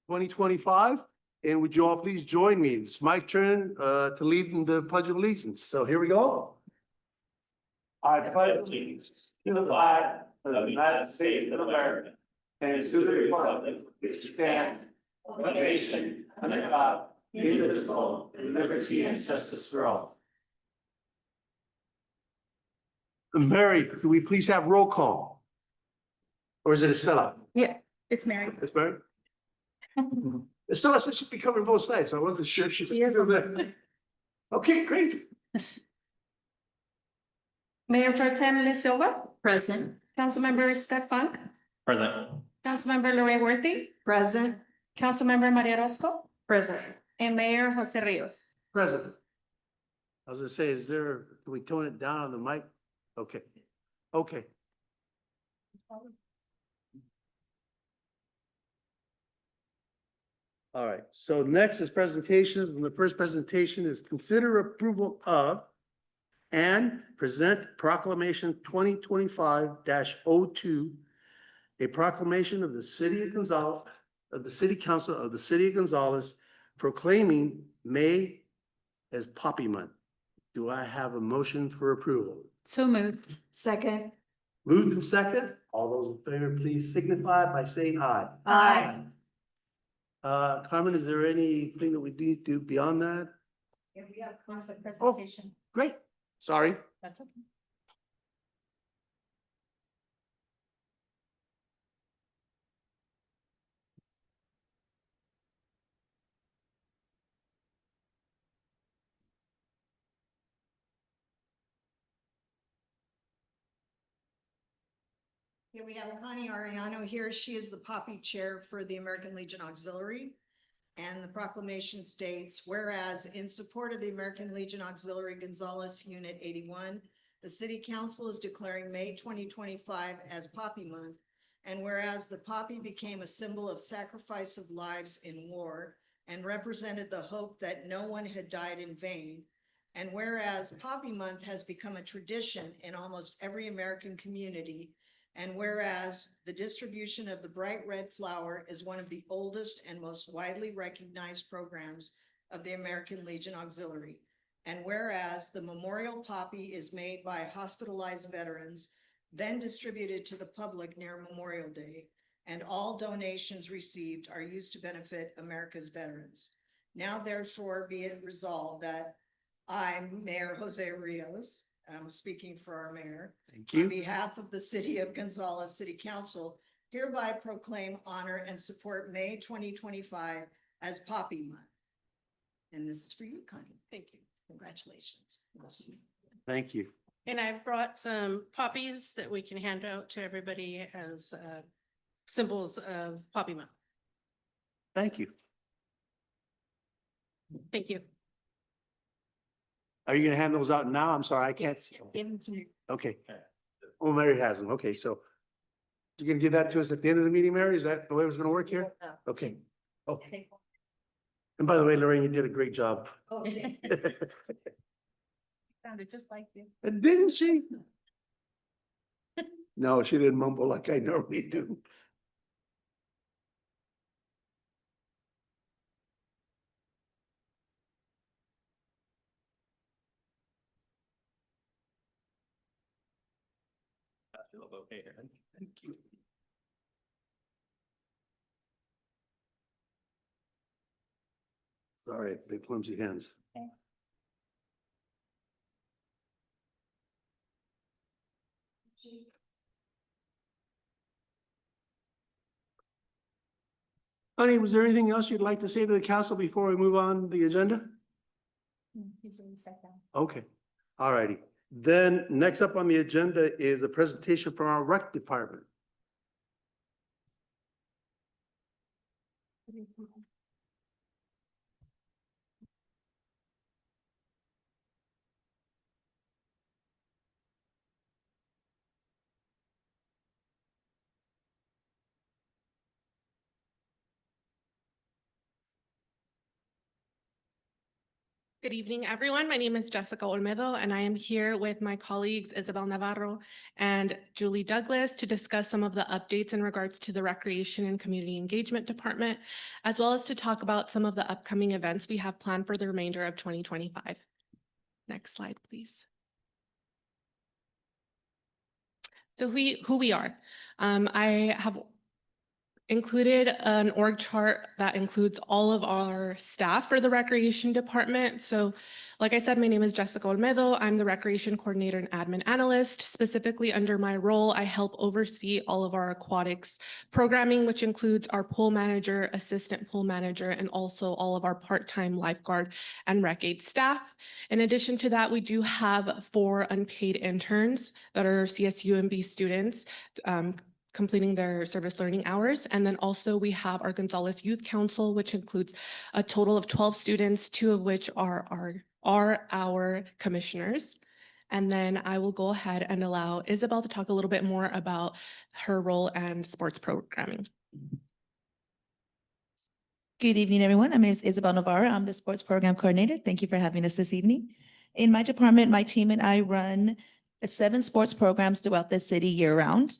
2025. And would you all please join me? It's my turn to lead in the Pledge of Allegiance. So here we go. I pledge allegiance to the flag of the United States of America and to the republic which stands one nation under God, indivisible, with liberty and justice for all. Mary, do we please have roll call? Or is it Estella? Yeah, it's Mary. It's Mary? Estella said she'd be covering both sides, so I wasn't sure she was. She is. doing that. Okay, great. Mayor Pro Tem Liz Silva, Present. Councilmember Scott Funk, Present. Councilmember Lorraine Worthy, Present. Councilmember Maria Roscoe, Present. and Mayor Jose Rios. President. I was gonna say, do we tone it down on the mic? Okay. Okay. All right, so next is presentations, and the first presentation is consider approval of and present proclamation 2025-02, a proclamation of the city of Gonzales, of the city council of the city of Gonzales, proclaiming May as Poppy Month. Do I have a motion for approval? So moved. Second. Moved and second, all those in favor, please signify by saying aye. Aye. Carmen, is there anything that we need to do beyond that? Yeah, we have concept presentation. Great, sorry. That's okay. Here we have Connie Ariano here. She is the Poppy Chair for the American Legion Auxiliary. And the proclamation states, whereas in support of the American Legion Auxiliary Gonzales Unit 81, the City Council is declaring May 2025 as Poppy Month. And whereas the poppy became a symbol of sacrifice of lives in war and represented the hope that no one had died in vain. And whereas Poppy Month has become a tradition in almost every American community. And whereas the distribution of the bright red flower is one of the oldest and most widely recognized programs of the American Legion Auxiliary. And whereas the memorial poppy is made by hospitalized veterans, then distributed to the public near Memorial Day, and all donations received are used to benefit America's veterans. Now therefore be it resolved that I, Mayor Jose Rios, I'm speaking for our mayor, Thank on you. behalf of the City of Gonzales City Council, hereby proclaim, honor, and support May 2025 as Poppy Month. And this is for you, Connie. Thank you. Congratulations. Thank you. And I've brought some poppies that we can hand out to everybody as symbols of Poppy Month. Thank you. Thank you. Are you gonna hand those out now? I'm sorry, I can't see. Give them to me. Okay. Oh, Mary has them. Okay, so you're gonna give that to us at the end of the meeting, Mary? Is that the way it was gonna work here? Okay. Oh, and by the way, Lorraine, you did a great job. Okay. Sounded just like you. And didn't she? No, she didn't mumble like I normally do. Okay. Thank you. Sorry, big clumsy hands. Okay. Honey, was there anything else you'd like to say to the council before we move on the agenda? He's really sat down. Okay, all righty. Then next up on the agenda is a presentation from our rec department. Good evening, everyone. My name is Jessica Olmedo, and I am here with my colleagues Isabel Navarro and Julie Douglas to discuss some of the updates in regards to the Recreation and Community Engagement Department, as well as to talk about some of the upcoming events we have planned for the remainder of 2025. Next slide, please. So who we are. I have included an org chart that includes all of our staff for the Recreation Department. So like I said, my name is Jessica Olmedo. I'm the Recreation Coordinator and Admin Analyst. Specifically under my role, I help oversee all of our aquatics programming, which includes our pool manager, assistant pool manager, and also all of our part-time lifeguard and rec aid staff. In addition to that, we do have 4 unpaid interns that are CSUMB students, completing their service learning hours. And then also we have our Gonzales Youth Council, which includes a total of 12 students, 2 of which are our commissioners. And then I will go ahead and allow Isabel to talk a little bit more about her role and sports programming. Good evening, everyone. My name is Isabel Navarro. I'm the Sports Program Coordinator. Thank you for having us this evening. In my department, my team and I run 7 sports programs throughout the city year-round,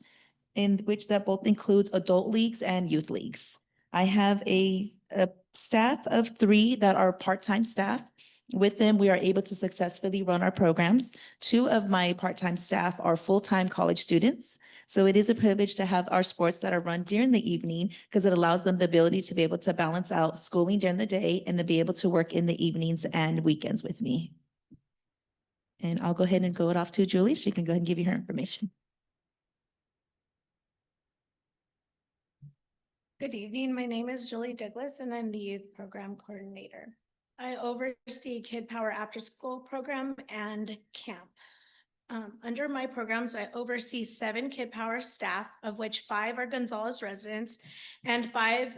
in which that both includes adult leagues and youth leagues. I have a staff of 3 that are part-time staff. With them, we are able to successfully run our programs. 2 of my part-time staff are full-time college students. So it is a privilege to have our sports that are run during the evening because it allows them the ability to be able to balance out schooling during the day and to be able to work in the evenings and weekends with me. And I'll go ahead and go it off to Julie. She can go ahead and give you her information. Good evening. My name is Julie Douglas, and I'm the Youth Program Coordinator. I oversee Kid Power After School Program and Camp. Under my programs, I oversee 7 Kid Power staff, of which 5 are Gonzales residents and 5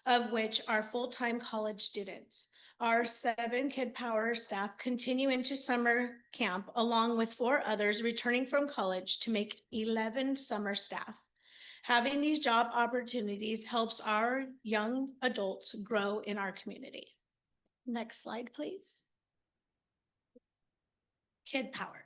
of which are full-time college students. Our 7 Kid Power staff continue into summer camp, along with 4 others returning from college to make 11 summer staff. Having these job opportunities helps our young adults grow in our community. Next slide, please. Kid Power.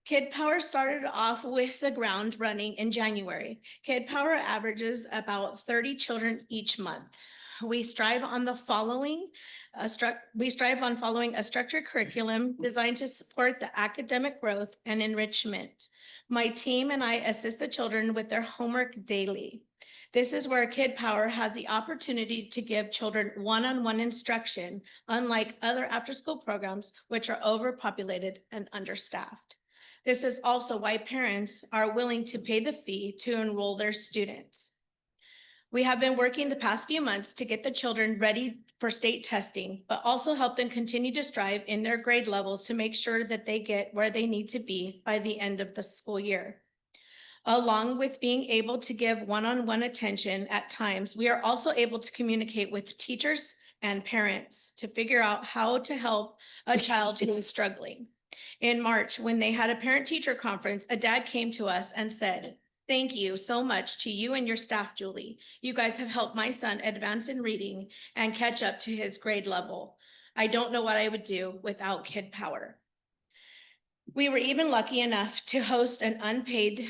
Kid Power started off with the ground running in January. Kid Power averages about 30 children each month. We strive on following a structured curriculum designed to support the academic growth and enrichment. My team and I assist the children with their homework daily. This is where Kid Power has the opportunity to give children one-on-one instruction, unlike other after-school programs, which are overpopulated and understaffed. This is also why parents are willing to pay the fee to enroll their students. We have been working the past few months to get the children ready for state testing, but also help them continue to strive in their grade levels to make sure that they get where they need to be by the end of the school year. Along with being able to give one-on-one attention at times, we are also able to communicate with teachers and parents to figure out how to help a child who is struggling. In March, when they had a parent-teacher conference, a dad came to us and said, "Thank you so much to you and your staff, Julie. You guys have helped my son advance in reading and catch up to his grade level. I don't know what I would do without Kid Power." We were even lucky enough to host an unpaid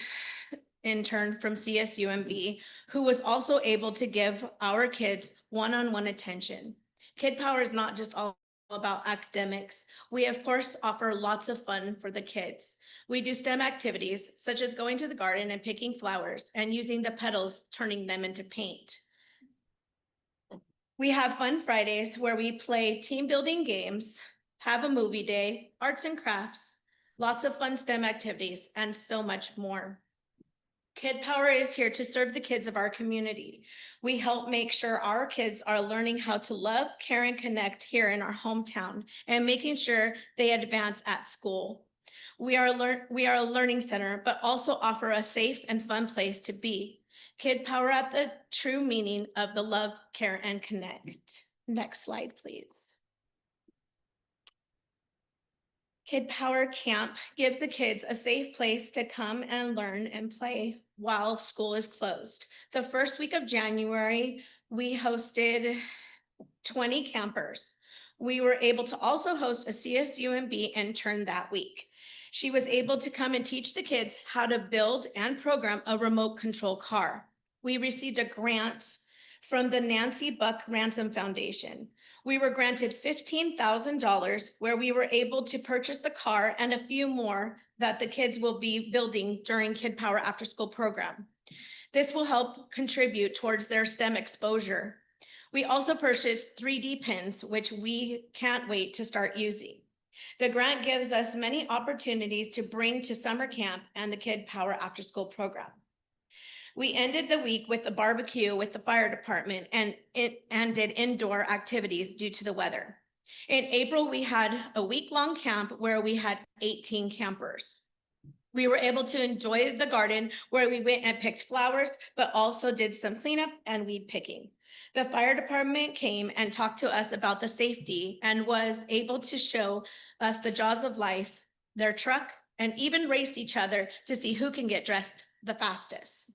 intern from CSUMB who was also able to give our kids one-on-one attention. Kid Power is not just all about academics. We of course offer lots of fun for the kids. We do STEM activities such as going to the garden and picking flowers and using the petals, turning them into paint. We have fun Fridays where we play team building games, have a movie day, arts and crafts, lots of fun STEM activities, and so much more. Kid Power is here to serve the kids of our community. We help make sure our kids are learning how to love, care, and connect here in our hometown and making sure they advance at school. We are a learning center, but also offer a safe and fun place to be. Kid Power at the true meaning of the love, care, and connect. Next slide, please. Kid Power Camp gives the kids a safe place to come and learn and play while school is closed. The first week of January, we hosted 20 campers. We were able to also host a CSUMB intern that week. She was able to come and teach the kids how to build and program a remote control car. We received a grant from the Nancy Buck Ransom Foundation. We were granted $15,000 where we were able to purchase the car and a few more that the kids will be building during Kid Power After School program. This will help contribute towards their STEM exposure. We also purchased 3D pins, which we can't wait to start using. The grant gives us many opportunities to bring to summer camp and the Kid Power After School program. We ended the week with a barbecue with the fire department and did indoor activities due to the weather. In April, we had a week-long camp where we had 18 campers. We were able to enjoy the garden where we went and picked flowers, but also did some cleanup and weed picking. The fire department came and talked to us about the safety and was able to show us the jaws of life, their truck, and even raced each other to see who can get dressed the fastest.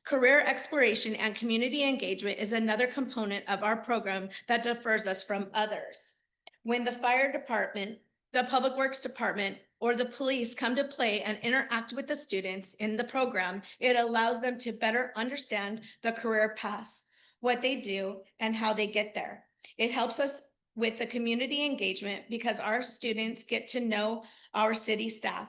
Career exploration and community engagement is another component of our program that differs us from others. When the fire department, the public works department, or the police come to play and interact with the students in the program, it allows them to better understand the career paths, what they do, and how they get there. It helps us with the community engagement because our students get to know our city staff.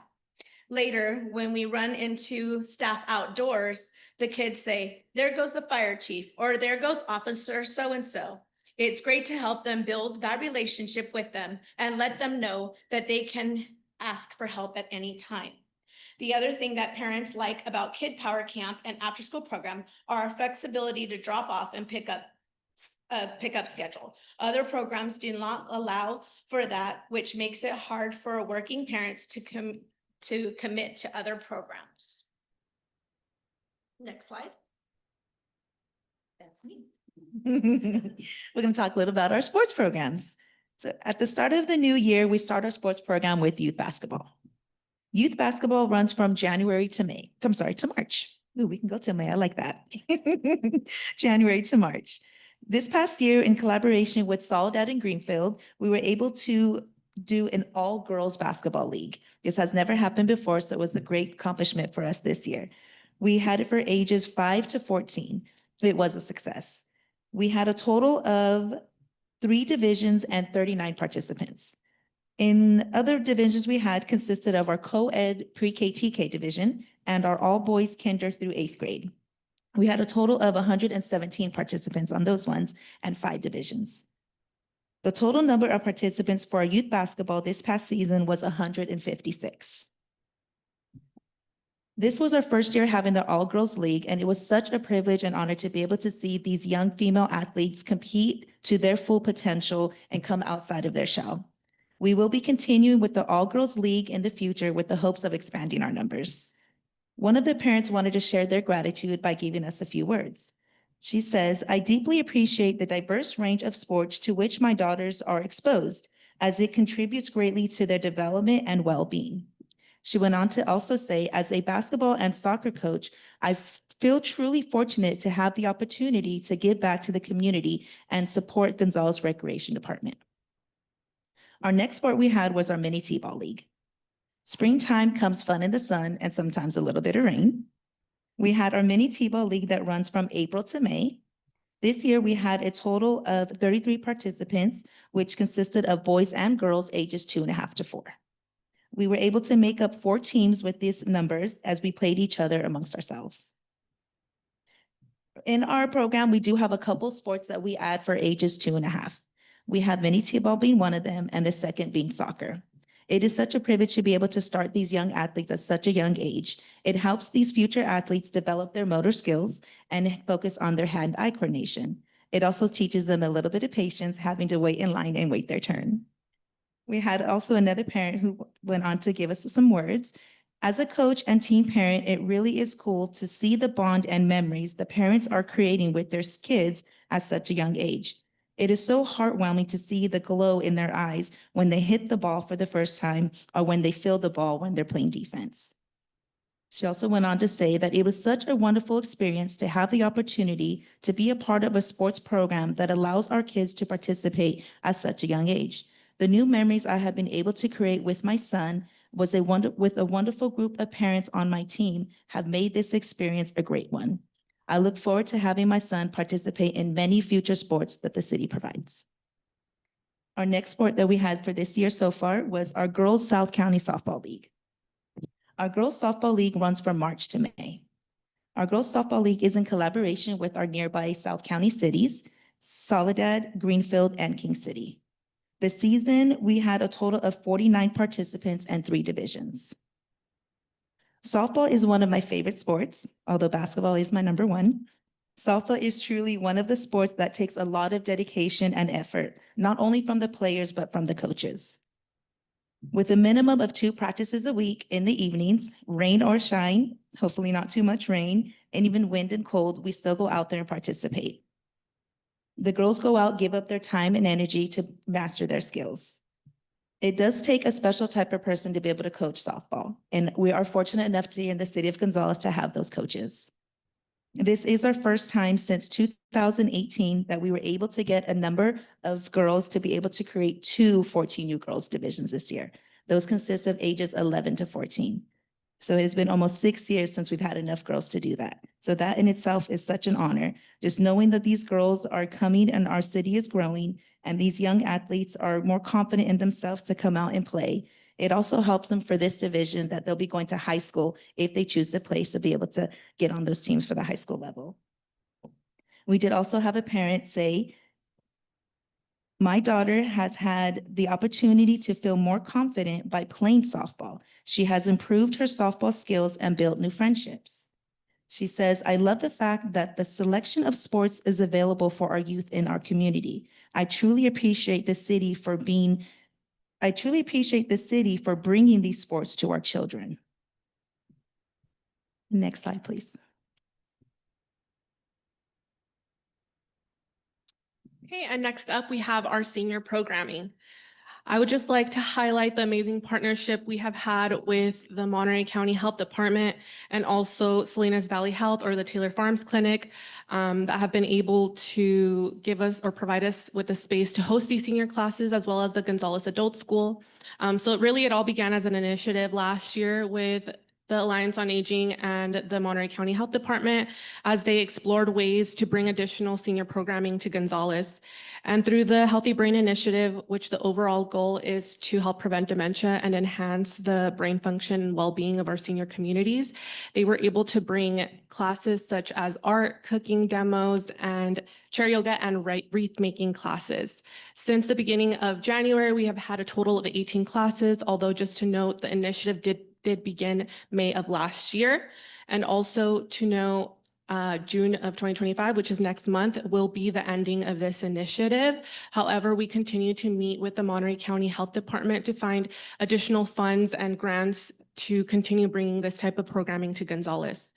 Later, when we run into staff outdoors, the kids say, "There goes the fire chief," or "There goes Officer so-and-so." It's great to help them build that relationship with them and let them know that they can ask for help at any time. The other thing that parents like about Kid Power Camp and after school program are our flexibility to drop off and pick up schedule. Other programs do not allow for that, which makes it hard for working parents to commit to other programs. Next slide. That's me. We're going to talk a little about our sports programs. So at the start of the new year, we start our sports program with youth basketball. Youth basketball runs from January to March. Ooh, we can go to May. I like that. January to March. This past year, in collaboration with Soledad and Greenfield, we were able to do an all-girls basketball league. This has never happened before, so it was a great accomplishment for us this year. We had it for ages 5 to 14. It was a success. We had a total of 3 divisions and 39 participants. In other divisions we had consisted of our co-ed pre-K TK division and our all-boys kinder through 8th grade. We had a total of 117 participants on those ones and 5 divisions. The total number of participants for our youth basketball this past season was 156. This was our first year having the all-girls league, and it was such a privilege and honor to be able to see these young female athletes compete to their full potential and come outside of their shell. We will be continuing with the all-girls league in the future with the hopes of expanding our numbers. One of the parents wanted to share their gratitude by giving us a few words. She says, "I deeply appreciate the diverse range of sports to which my daughters are exposed, as it contributes greatly to their development and well-being." She went on to also say, "As a basketball and soccer coach, I feel truly fortunate to have the opportunity to give back to the community and support Gonzales Recreation Department." Our next sport we had was our mini T-ball league. Springtime comes fun in the sun and sometimes a little bit of rain. We had our mini T-ball league that runs from April to May. This year, we had a total of 33 participants, which consisted of boys and girls ages 2.5 to 4. We were able to make up 4 teams with these numbers as we played each other amongst ourselves. In our program, we do have a couple sports that we add for ages 2.5. We have mini T-ball being one of them, and the second being soccer. It is such a privilege to be able to start these young athletes at such a young age. It helps these future athletes develop their motor skills and focus on their hand-eye coordination. It also teaches them a little bit of patience, having to wait in line and wait their turn. We had also another parent who went on to give us some words. "As a coach and team parent, it really is cool to see the bond and memories the parents are creating with their kids at such a young age. It is so heartwarming to see the glow in their eyes when they hit the ball for the first time or when they feel the ball when they're playing defense." She also went on to say that it was such a wonderful experience to have the opportunity to be a part of a sports program that allows our kids to participate at such a young age. The new memories I have been able to create with my son with a wonderful group of parents on my team have made this experience a great one. I look forward to having my son participate in many future sports that the city provides. Our next sport that we had for this year so far was our Girls South County Softball League. Our Girls Softball League runs from March to May. Our Girls Softball League is in collaboration with our nearby South County cities, Soledad, Greenfield, and King City. This season, we had a total of 49 participants and 3 divisions. Softball is one of my favorite sports, although basketball is my number one. Softball is truly one of the sports that takes a lot of dedication and effort, not only from the players, but from the coaches. With a minimum of 2 practices a week in the evenings, rain or shine, hopefully not too much rain, and even wind and cold, we still go out there and participate. The girls go out, give up their time and energy to master their skills. It does take a special type of person to be able to coach softball, and we are fortunate enough to in the city of Gonzales to have those coaches. This is our first time since 2018 that we were able to get a number of girls to be able to create 2 14U girls divisions this year. Those consist of ages 11 to 14. So it has been almost 6 years since we've had enough girls to do that. So that in itself is such an honor. Just knowing that these girls are coming and our city is growing and these young athletes are more confident in themselves to come out and play. It also helps them for this division that they'll be going to high school if they choose to play, so be able to get on those teams for the high school level. We did also have a parent say, my daughter has had the opportunity to feel more confident by playing softball. She has improved her softball skills and built new friendships. She says, I love the fact that the selection of sports is available for our youth in our community. I truly appreciate the city for bringing these sports to our children. Next slide, please. Okay, and next up, we have our senior programming. I would just like to highlight the amazing partnership we have had with the Monterey County Health Department and also Salinas Valley Health or the Taylor Farms Clinic that have been able to give us or provide us with the space to host these senior classes, as well as the Gonzales Adult School. So it all began as an initiative last year with the Alliance on Aging and the Monterey County Health Department as they explored ways to bring additional senior programming to Gonzales. And through the Healthy Brain Initiative, which the overall goal is to help prevent dementia and enhance the brain function and well-being of our senior communities, they were able to bring classes such as art, cooking demos, and chair yoga and wreath making classes. Since the beginning of January, we have had a total of 18 classes, although just to note, the initiative did begin May of last year. And also to know June of 2025, which is next month, will be the ending of this initiative. However, we continue to meet with the Monterey County Health Department to find additional funds and grants to continue bringing this type of programming to Gonzales.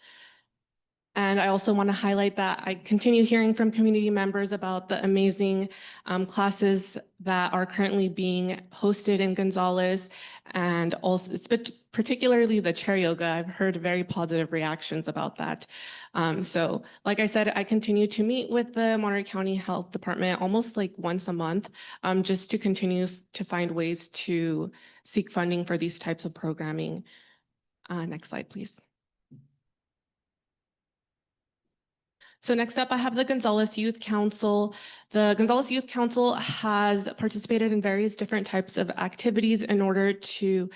And I also want to highlight that I continue hearing from community members about the amazing classes that are currently being hosted in Gonzales, and also particularly the chair yoga. I've heard very positive reactions about that. So like I said, I continue to meet with the Monterey County Health Department almost like once a month, just to continue to find ways to seek funding for these types of programming. Next slide, please. So next up, I have the Gonzales Youth Council. The Gonzales Youth Council has participated in various different types of activities in order to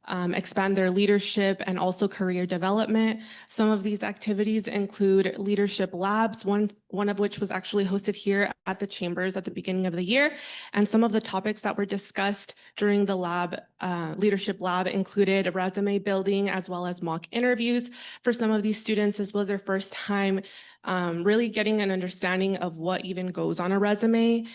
expand their leadership and also career development. Some of these activities include leadership labs, one of which was actually hosted here at the Chambers at the beginning of the year. And some of the topics that were discussed during the leadership lab included resume building as well as mock interviews. For some of these students, this was their first time really getting an understanding of what even goes on a resume,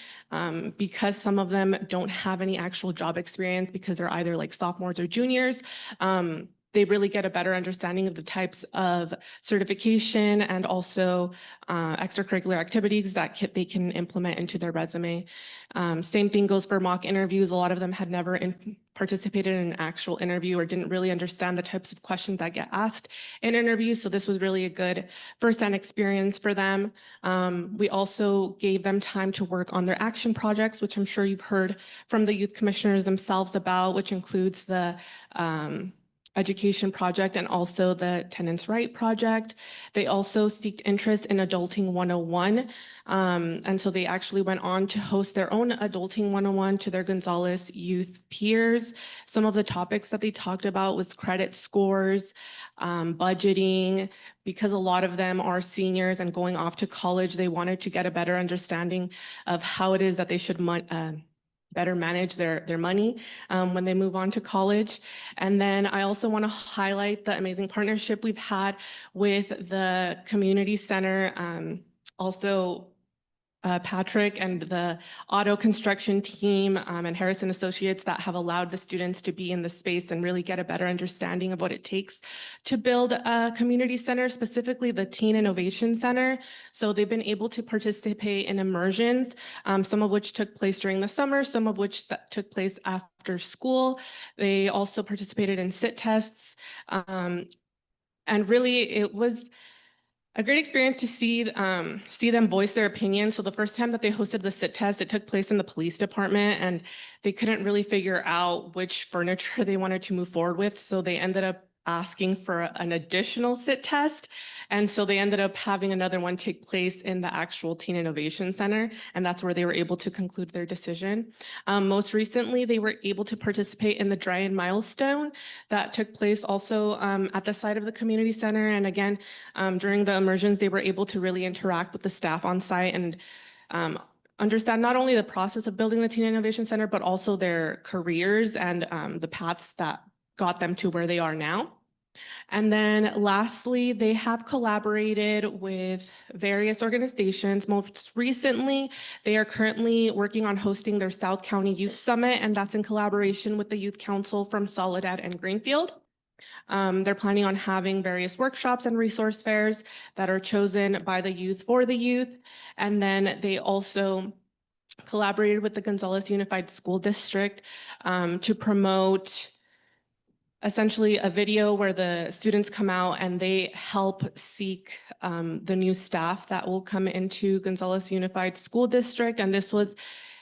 because some of them don't have any actual job experience because they're either like sophomores or juniors. They really get a better understanding of the types of certification and also extracurricular activities that they can implement into their resume. Same thing goes for mock interviews. A lot of them had never participated in an actual interview or didn't really understand the types of questions that get asked in interviews. So this was really a good first-hand experience for them. We also gave them time to work on their action projects, which I'm sure you've heard from the youth commissioners themselves about, which includes the education project and also the tenants' right project. They also seeked interest in Adulting 101. And so they actually went on to host their own Adulting 101 to their Gonzales youth peers. Some of the topics that they talked about was credit scores, budgeting. Because a lot of them are seniors and going off to college, they wanted to get a better understanding of how it is that they should better manage their money when they move on to college. And then I also want to highlight the amazing partnership we've had with the community center. Also, Patrick and the auto construction team and Harrison Associates that have allowed the students to be in the space and really get a better understanding of what it takes to build a community center, specifically the Teen Innovation Center. So they've been able to participate in immersions, some of which took place during the summer, some of which took place after school. They also participated in sit tests. And really, it was a great experience to see them voice their opinion. So the first time that they hosted the sit test, it took place in the police department, and they couldn't really figure out which furniture they wanted to move forward with. So they ended up asking for an additional sit test. And so they ended up having another one take place in the actual Teen Innovation Center. And that's where they were able to conclude their decision. Most recently, they were able to participate in the Dryad Milestone that took place also at the site of the community center. And again, during the immersions, they were able to really interact with the staff on site and understand not only the process of building the Teen Innovation Center, but also their careers and the paths that got them to where they are now. And then lastly, they have collaborated with various organizations. Most recently, they are currently working on hosting their South County Youth Summit, and that's in collaboration with the Youth Council from Soledad and Greenfield. They're planning on having various workshops and resource fairs that are chosen by the youth for the youth. And then they also collaborated with the Gonzales Unified School District to promote essentially a video where the students come out and they help seek the new staff that will come into Gonzales Unified School District. And this was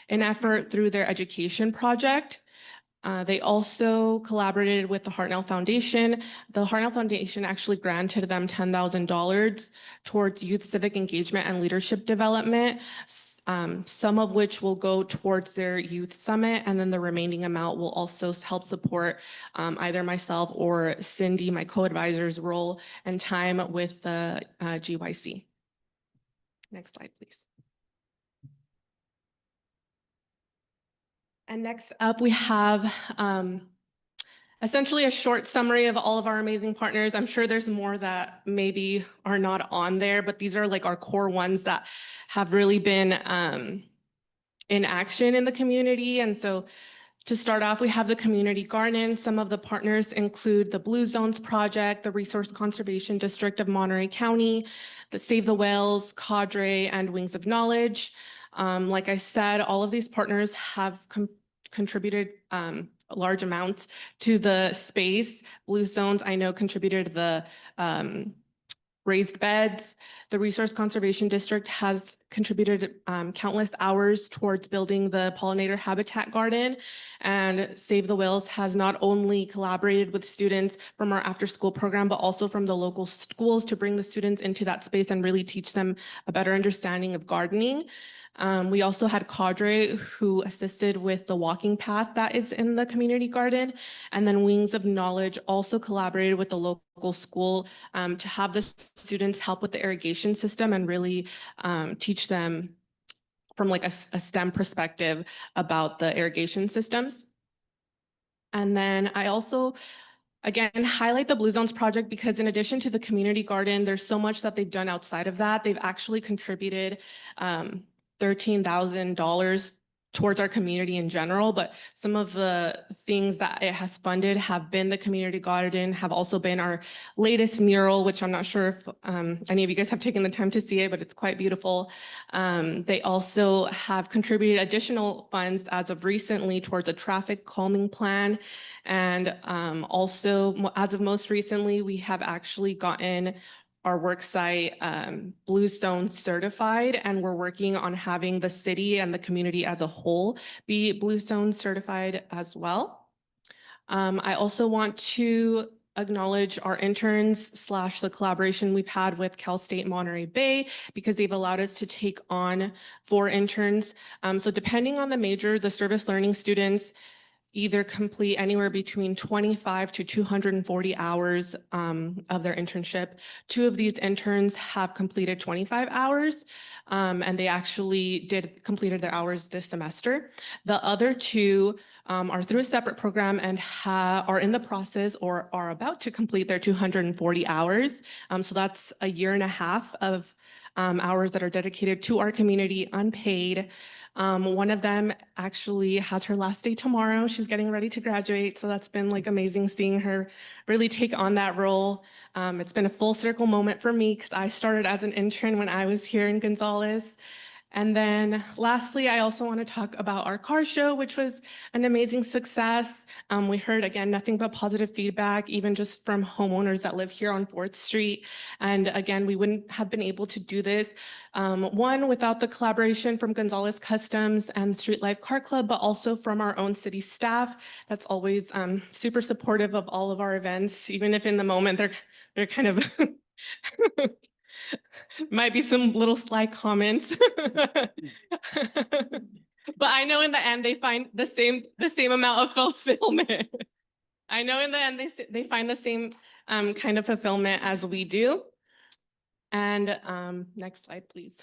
an effort through their education project. They also collaborated with the Hartnell Foundation. The Hartnell Foundation actually granted them $10,000 towards youth civic engagement and leadership development. Some of which will go towards their youth summit, and then the remaining amount will also help support either myself or Cindy, my co-advisor's role and time with the GYC. Next slide, please. And next up, we have essentially a short summary of all of our amazing partners. I'm sure there's more that maybe are not on there, but these are like our core ones that have really been in action in the community. And so to start off, we have the Community Garden. Some of the partners include the Blue Zones Project, the Resource Conservation District of Monterey County, the Save the Whales, Cadre, and Wings of Knowledge. Like I said, all of these partners have contributed large amounts to the space. Blue Zones, I know, contributed the raised beds. The Resource Conservation District has contributed countless hours towards building the pollinator habitat garden. And Save the Whales has not only collaborated with students from our after-school program, but also from the local schools to bring the students into that space and really teach them a better understanding of gardening. We also had Cadre, who assisted with the walking path that is in the community garden. And then Wings of Knowledge also collaborated with the local school to have the students help with the irrigation system and really teach them from like a STEM perspective about the irrigation systems. And then I also, again, highlight the Blue Zones project because in addition to the community garden, there's so much that they've done outside of that. They've actually contributed $13,000 towards our community in general, but some of the things that it has funded have been the community garden, have also been our latest mural, which I'm not sure if any of you guys have taken the time to see it, but it's quite beautiful. They also have contributed additional funds as of recently towards a traffic calming plan. And also, as of most recently, we have actually gotten our work site Bluestone certified, and we're working on having the city and the community as a whole be Bluestone certified as well. I also want to acknowledge our interns / the collaboration we've had with Cal State Monterey Bay, because they've allowed us to take on 4 interns. So depending on the major, the service learning students either complete anywhere between 25 to 240 hours of their internship. 2 of these interns have completed 25 hours, and they actually completed their hours this semester. The other 2 are through a separate program and are in the process or are about to complete their 240 hours. So that's a year and a half of hours that are dedicated to our community, unpaid. One of them actually has her last day tomorrow. She's getting ready to graduate. So that's been like amazing seeing her really take on that role. It's been a full circle moment for me because I started as an intern when I was here in Gonzales. And then lastly, I also want to talk about our car show, which was an amazing success. We heard, again, nothing but positive feedback, even just from homeowners that live here on 4th Street. And again, we wouldn't have been able to do this, one, without the collaboration from Gonzales Customs and Street Life Car Club, but also from our own city staff. That's always super supportive of all of our events, even if in the moment they're kind of might be some little sly comments. But I know in the end they find the same amount of fulfillment. I know in the end they find the same kind of fulfillment as we do. And next slide, please.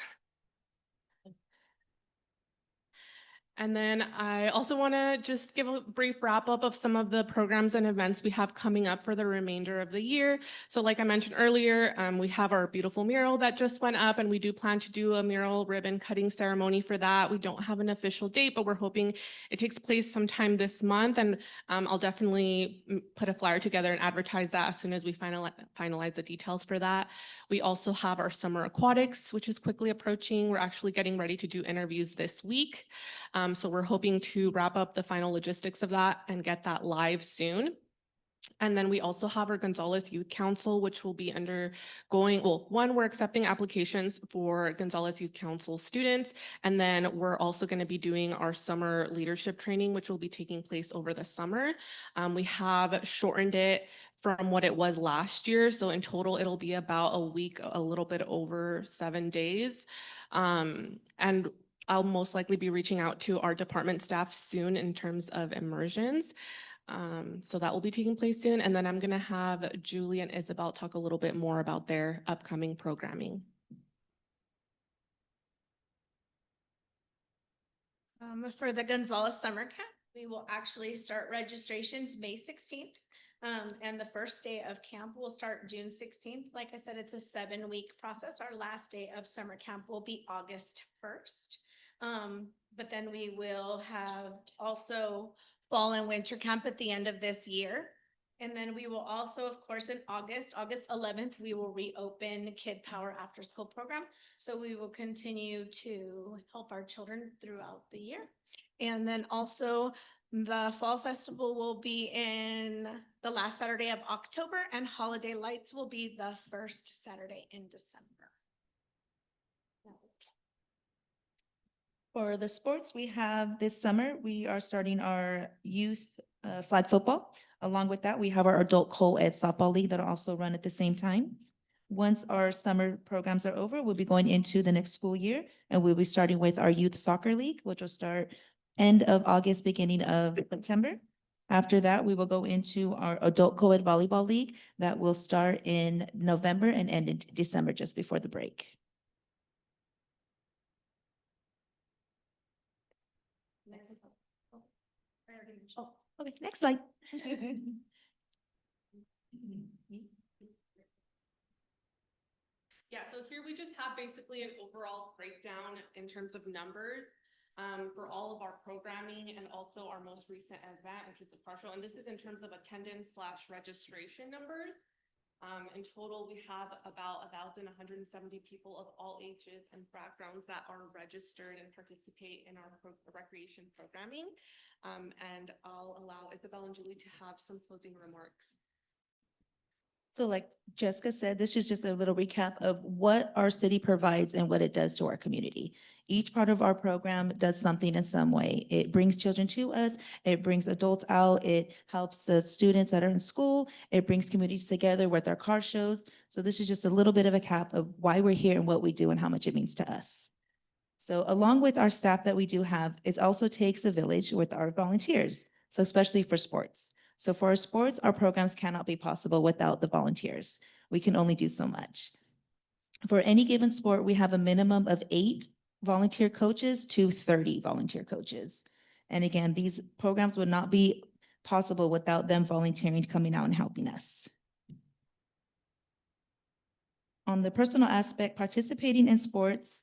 And then I also want to just give a brief wrap up of some of the programs and events we have coming up for the remainder of the year. So like I mentioned earlier, we have our beautiful mural that just went up, and we do plan to do a mural ribbon cutting ceremony for that. We don't have an official date, but we're hoping it takes place sometime this month. And I'll definitely put a flyer together and advertise that as soon as we finalize the details for that. We also have our summer aquatics, which is quickly approaching. We're actually getting ready to do interviews this week. So we're hoping to wrap up the final logistics of that and get that live soon. And then we also have our Gonzales Youth Council, which will be undergoing, well, one, we're accepting applications for Gonzales Youth Council students. And then we're also going to be doing our summer leadership training, which will be taking place over the summer. We have shortened it from what it was last year. So in total, it'll be about a week, a little bit over 7 days. And I'll most likely be reaching out to our department staff soon in terms of immersions. So that will be taking place soon. And then I'm going to have Julie and Isabel talk a little bit more about their upcoming programming. For the Gonzales Summer Camp, we will actually start registrations May 16th. And the first day of camp will start June 16th. Like I said, it's a 7-week process. Our last day of summer camp will be August 1st. But then we will have also fall and winter camp at the end of this year. And then we will also, of course, in August 11th, we will reopen Kid Power After School program. So we will continue to help our children throughout the year. And then also the Fall Festival will be in the last Saturday of October, and Holiday Lights will be the first Saturday in December. For the sports we have this summer, we are starting our youth flag football. Along with that, we have our adult co-ed softball league that will also run at the same time. Once our summer programs are over, we'll be going into the next school year, and we'll be starting with our youth soccer league, which will start end of August, beginning of September. After that, we will go into our adult co-ed volleyball league that will start in November and end in December, just before the break. Oh, okay, next slide. Yeah, so here we just have basically an overall breakdown in terms of numbers. for all of our programming and also our most recent event, which is the car show. And this is in terms of attendance / registration numbers. In total, we have about 1,170 people of all ages and backgrounds that are registered and participate in our recreation programming. And I'll allow Isabel and Julie to have some closing remarks. So like Jessica said, this is just a little recap of what our city provides and what it does to our community. Each part of our program does something in some way. It brings children to us, it brings adults out, it helps the students that are in school, it brings communities together with our car shows. So this is just a little bit of a cap of why we're here and what we do and how much it means to us. So along with our staff that we do have, it also takes a village with our volunteers. So especially for sports. So for our sports, our programs cannot be possible without the volunteers. We can only do so much. For any given sport, we have a minimum of 8 volunteer coaches to 30 volunteer coaches. And again, these programs would not be possible without them volunteering, coming out and helping us. On the personal aspect, participating in sports,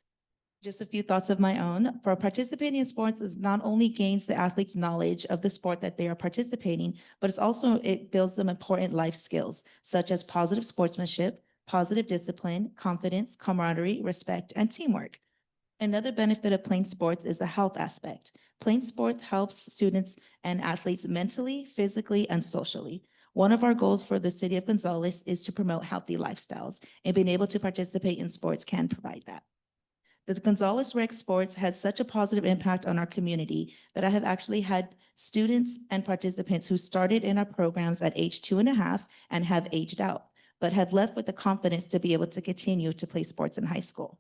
just a few thoughts of my own. For participating in sports is not only gains the athlete's knowledge of the sport that they are participating, but it builds them important life skills, such as positive sportsmanship, positive discipline, confidence, camaraderie, respect, and teamwork. Another benefit of playing sports is the health aspect. Playing sports helps students and athletes mentally, physically, and socially. One of our goals for the city of Gonzales is to promote healthy lifestyles, and being able to participate in sports can provide that. The Gonzales Rec Sports has such a positive impact on our community that I have actually had students and participants who started in our programs at age 2.5 and have aged out, but have left with the confidence to be able to continue to play sports in high school.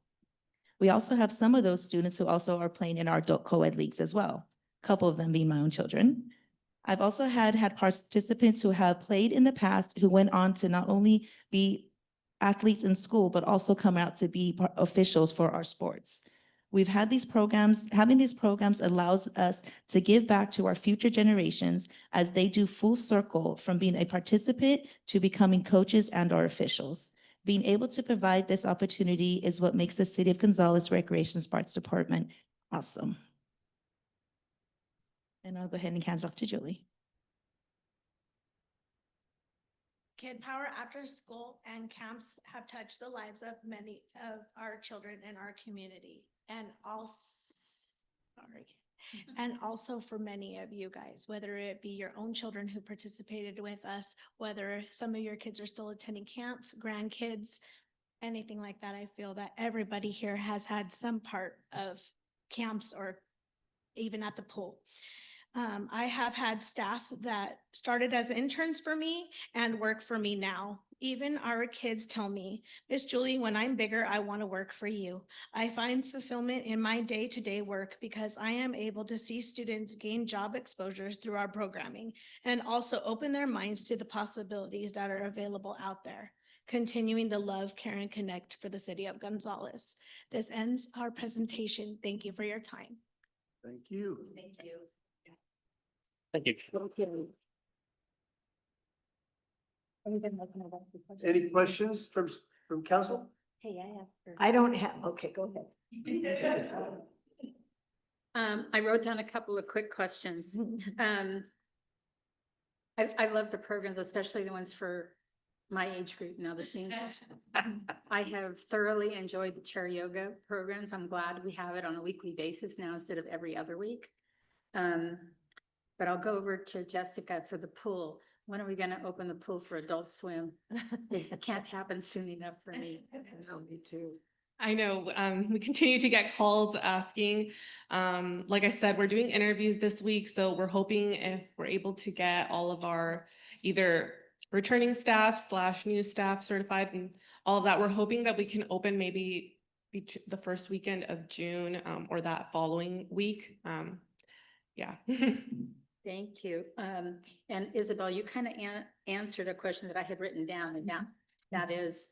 We also have some of those students who also are playing in our adult co-ed leagues as well, a couple of them being my own children. I've also had participants who have played in the past who went on to not only be athletes in school, but also come out to be officials for our sports. We've had these programs, having these programs allows us to give back to our future generations as they do full circle from being a participant to becoming coaches and our officials. Being able to provide this opportunity is what makes the City of Gonzales Recreation Sports Department awesome. And I'll go ahead and hand it off to Julie. Kid Power after school and camps have touched the lives of many of our children in our community and also for many of you guys, whether it be your own children who participated with us, whether some of your kids are still attending camps, grandkids, anything like that. I feel that everybody here has had some part of camps or even at the pool. I have had staff that started as interns for me and work for me now. Even our kids tell me, Miss Julie, when I'm bigger, I want to work for you. I find fulfillment in my day-to-day work because I am able to see students gain job exposures through our programming and also open their minds to the possibilities that are available out there. Continuing to love, care, and connect for the City of Gonzales. This ends our presentation. Thank you for your time. Thank you. Thank you. Thank you. Any questions from council? Hey, I have. I don't have, okay, go ahead. I wrote down a couple of quick questions. I love the programs, especially the ones for my age group now, the seniors. I have thoroughly enjoyed the chair yoga programs. I'm glad we have it on a weekly basis now instead of every other week. But I'll go over to Jessica for the pool. When are we gonna open the pool for Adult Swim? It can't happen soon enough for me. No, me too. I know, we continue to get calls asking. Like I said, we're doing interviews this week, so we're hoping if we're able to get all of our either returning staff / new staff certified and all of that, we're hoping that we can open maybe the first weekend of June or that following week. Yeah. Thank you. And Isabel, you kind of answered a question that I had written down, and that is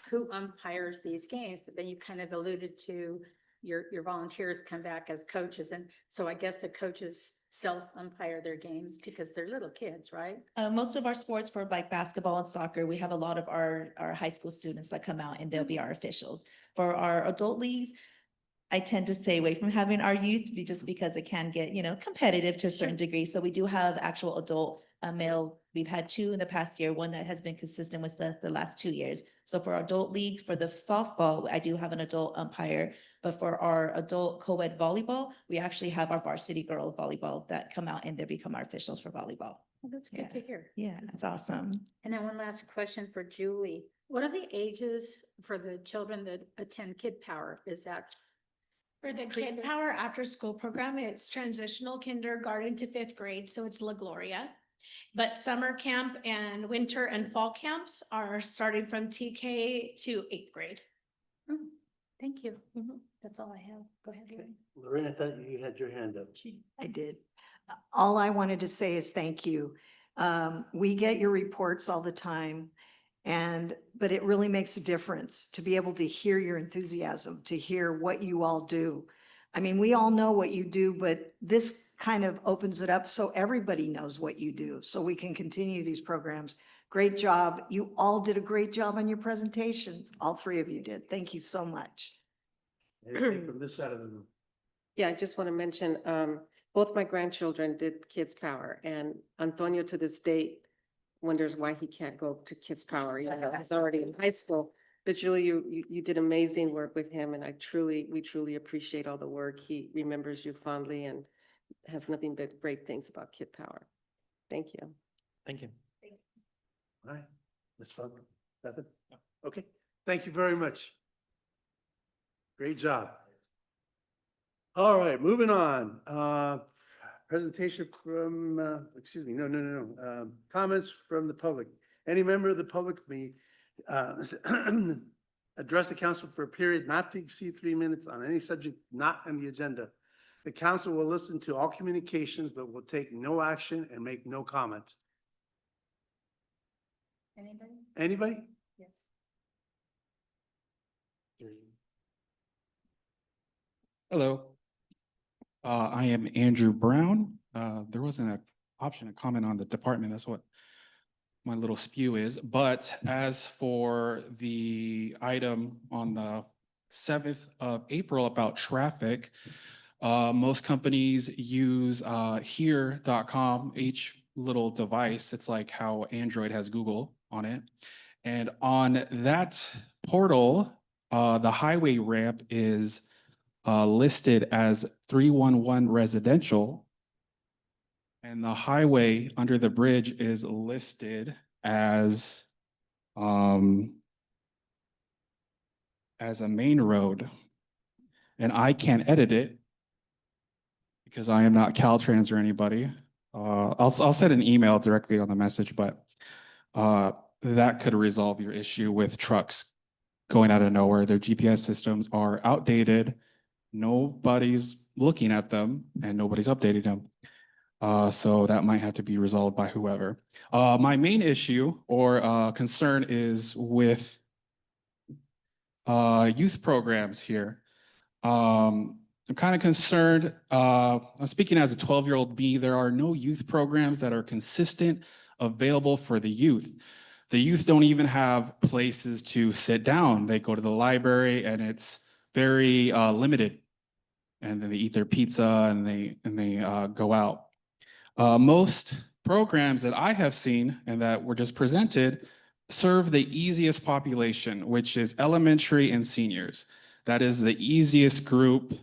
who umpires these games, but then you kind of alluded to your volunteers come back as coaches. And so I guess the coaches self-umpire their games because they're little kids, right? Most of our sports for like basketball and soccer, we have a lot of our high school students that come out and they'll be our officials. For our adult leagues, I tend to stay away from having our youth just because it can get, competitive to a certain degree. So we do have actual adult male. We've had 2 in the past year, one that has been consistent with the last 2 years. So for our adult leagues, for the softball, I do have an adult umpire. But for our adult co-ed volleyball, we actually have our varsity girl volleyball that come out and they become our officials for volleyball. Well, that's Yeah. good to hear. Yeah, that's awesome. And then one last question for Julie. What are the ages for the children that attend Kid Power? Is that? For the Kid Power After School Program, it's transitional kindergarten to 5th grade, so it's La Gloria. But summer camp and winter and fall camps are starting from TK to 8th grade. Hmm, Thank you. That's all I have. Go ahead. Okay. Lori. Lorraine, I thought you had your hand up. I did. All I wanted to say is thank you. We get your reports all the time. But it really makes a difference to be able to hear your enthusiasm, to hear what you all do. I mean, we all know what you do, but this kind of opens it up so everybody knows what you do, so we can continue these programs. Great job. You all did a great job on your presentations. All 3 of you did. Thank you so much. Anything from this side of the room? Yeah, I just want to mention, both my grandchildren did Kids Power, and Antonio to this date wonders why he can't go to Kids Power, he's already in high school. But Julie, you did amazing work with him, and we truly appreciate all the work. He remembers you fondly and has nothing but great things about Kid Power. Thank you. Thank you. All right, Ms. Funk, nothing? Okay, thank you very much. Great job. All right, moving on. Presentation from, excuse me, no. Comments from the public. Any member of the public may address the council for a period not to exceed 3 minutes on any subject not on the agenda. The council will listen to all communications, but will take no action and make no comments. Anybody? Anybody? Yes. Hello. I am Andrew Brown. There wasn't an option to comment on the department. That's what my little spew is. But as for the item on the 7th of April about traffic, most companies use here.com, each little device. It's like how Android has Google on it. And on that portal, the highway ramp is listed as 311 residential. And the highway under the bridge is listed as a main road. And I can't edit it because I am not Caltrans or anybody. I'll send an email directly on the message, but that could resolve your issue with trucks going out of nowhere. Their GPS systems are outdated. Nobody's looking at them and nobody's updating them. So that might have to be resolved by whoever. My main issue or concern is with youth programs here. I'm kind of concerned. I'm speaking as a 12-year-old me. There are no youth programs that are consistent, available for the youth. The youth don't even have places to sit down. They go to the library and it's very limited. And then they eat their pizza and they go out. Most programs that I have seen and that were just presented serve the easiest population, which is elementary and seniors. That is the easiest group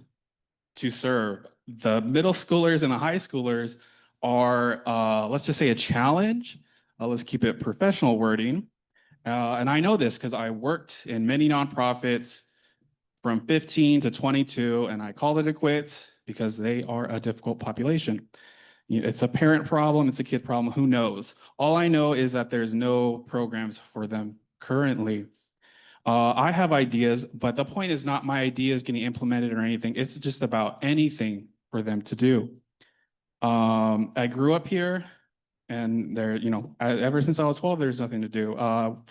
to serve. The middle schoolers and the high schoolers are, let's just say, a challenge. Let's keep it professional wording. And I know this because I worked in many nonprofits from 15 to 22, and I called it a quits because they are a difficult population. It's a parent problem, it's a kid problem, who knows? All I know is that there's no programs for them currently. I have ideas, but the point is not my ideas getting implemented or anything. It's just about anything for them to do. I grew up here, and there, ever since I was 12, there's nothing to do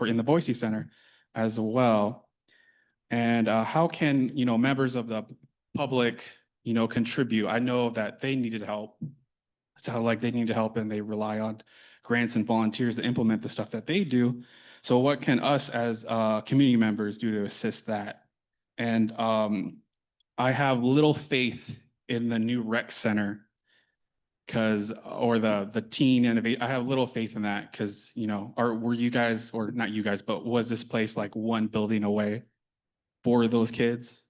in the Boise Center as well. And how can, members of the public, contribute? I know that they needed help. So like they need help and they rely on grants and volunteers to implement the stuff that they do. So what can us as community members do to assist that? And I have little faith in the new rec center or the teen innovate. I have little faith in that because, were you guys, or not you guys, but was this place like one building away for those kids?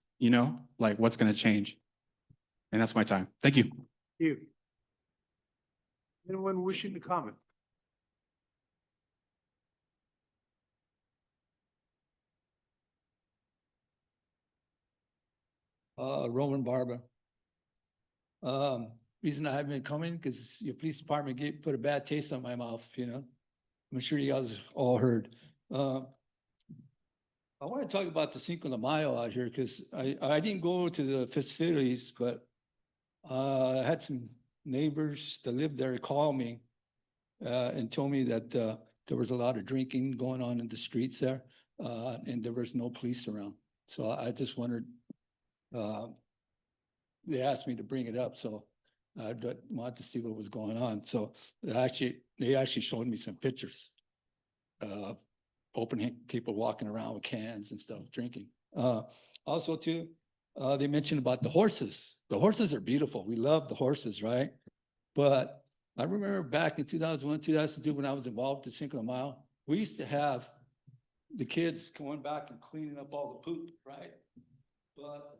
Like what's going to change? And that's my time. Thank you. You. Anyone wishing to comment? Roman Barber. Reason I haven't been coming, because your police department put a bad taste on my mouth, I'm sure you guys all heard. I want to talk about the Cinco de Mayo out here, because I didn't go to the facilities, but I had some neighbors that lived there call me and told me that there was a lot of drinking going on in the streets there, and there was no police around. So I just wondered, they asked me to bring it up, so I wanted to see what was going on. So they actually showed me some pictures of people walking around with cans and stuff, drinking. Also too, they mentioned about the horses. The horses are beautiful. We love the horses, right? But I remember back in 2001, 2002, when I was involved with Cinco de Mayo, we used to have the kids going back and cleaning up all the poop, right? But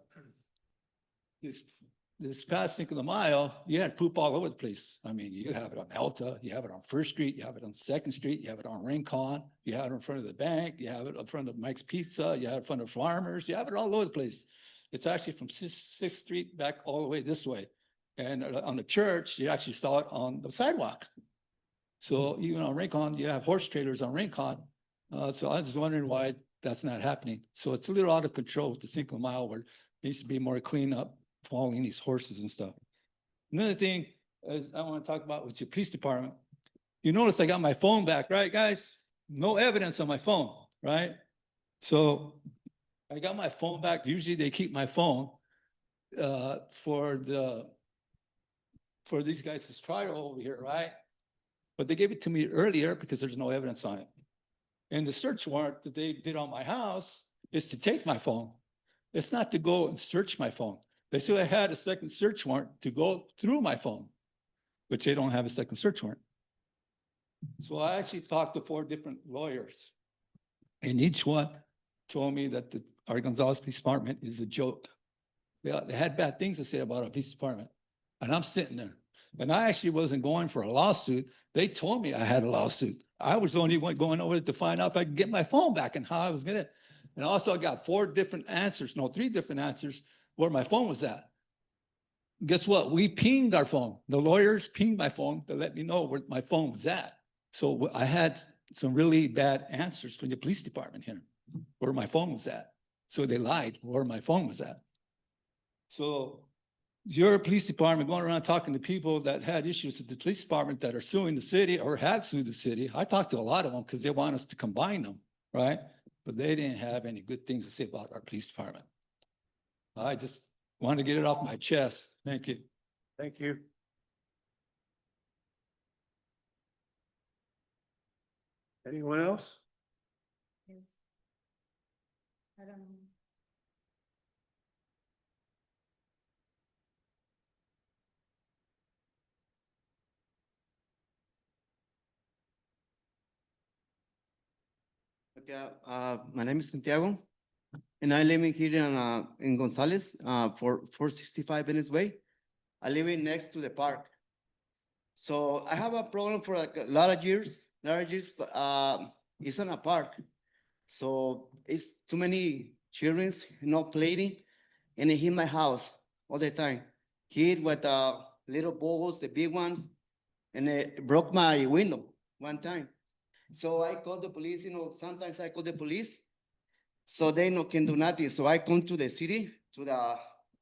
this past Cinco de Mayo, you had poop all over the place. I mean, you have it on Alta, you have it on First Street, you have it on Second Street, you have it on Rincon, you have it in front of the bank, you have it in front of Mike's Pizza, you have it in front of Farmers, you have it all over the place. It's actually from Sixth Street back all the way this way. And on the church, you actually saw it on the sidewalk. So even on Rincon, you have horse trailers on Rincon. So I was wondering why that's not happening. So it's a little out of control with the Cinco de Mayo, where it needs to be more cleanup, following these horses and stuff. Another thing is I want to talk about with your police department. You notice I got my phone back, right, guys? No evidence on my phone, right? So I got my phone back. Usually they keep my phone for these guys' trial over here, right? But they gave it to me earlier because there's no evidence on it. And the search warrant that they did on my house is to take my phone. It's not to go and search my phone. They said I had a second search warrant to go through my phone, but they don't have a second search warrant. So I actually talked to 4 different lawyers, and each one told me that our Gonzales Police Department is a joke. They had bad things to say about our police department. And I'm sitting there. And I actually wasn't going for a lawsuit. They told me I had a lawsuit. I was the only one going over to find out if I could get my phone back and how I was gonna. And also I got 3 different answers where my phone was at. Guess what? We pinged our phone. The lawyers pinged my phone to let me know where my phone was at. So I had some really bad answers from the police department here, where my phone was at. So they lied where my phone was at. So your police department going around talking to people that had issues with the police department that are suing the city or have sued the city. I talked to a lot of them because they want us to combine them, right? But they didn't have any good things to say about our police department. I just wanted to get it off my chest. Thank you. Thank you. Anyone else? I don't know. Okay, my name is Santiago, and I live in here in Gonzales, for 465 Venice Way. I live in next to the park. So I have a problem for like a lot of years, but it's in a park. So it's too many children, playing, and they hit my house all the time. Hit with little balls, the big ones, and it broke my window one time. So I called the police, sometimes I call the police, so they can do nothing. So I come to the city,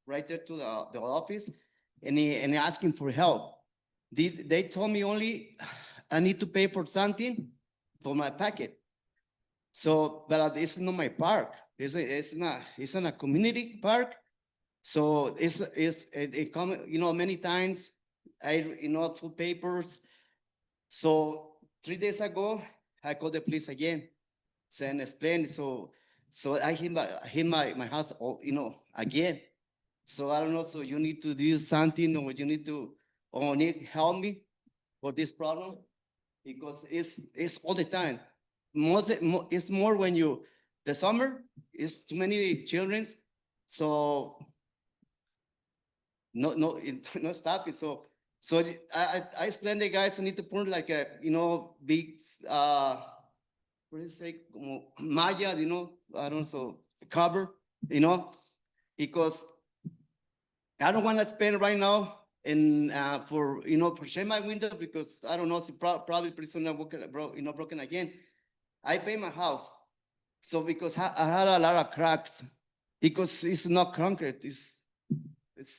right there to the office, and asking for help. They told me only I need to pay for something for my packet. So, but it's not my park. It's in a community park. So it come, many times full papers. So 3 days ago, I called the police again, and explained. So I hit my house, again. So I don't know, so you need to do something or you need to, or need help me for this problem? Because it's all the time. It's more when the summer is too many childrens, so no, no stop it. So I explained the guys who need to put like a, big, what do you say, como malla, I don't know, so cover, because I don't want to spend right now and for shade my window because I don't know, so probably pretty soon I'm broken again. I pay my house, so because I had a lot of cracks because it's not concrete, it's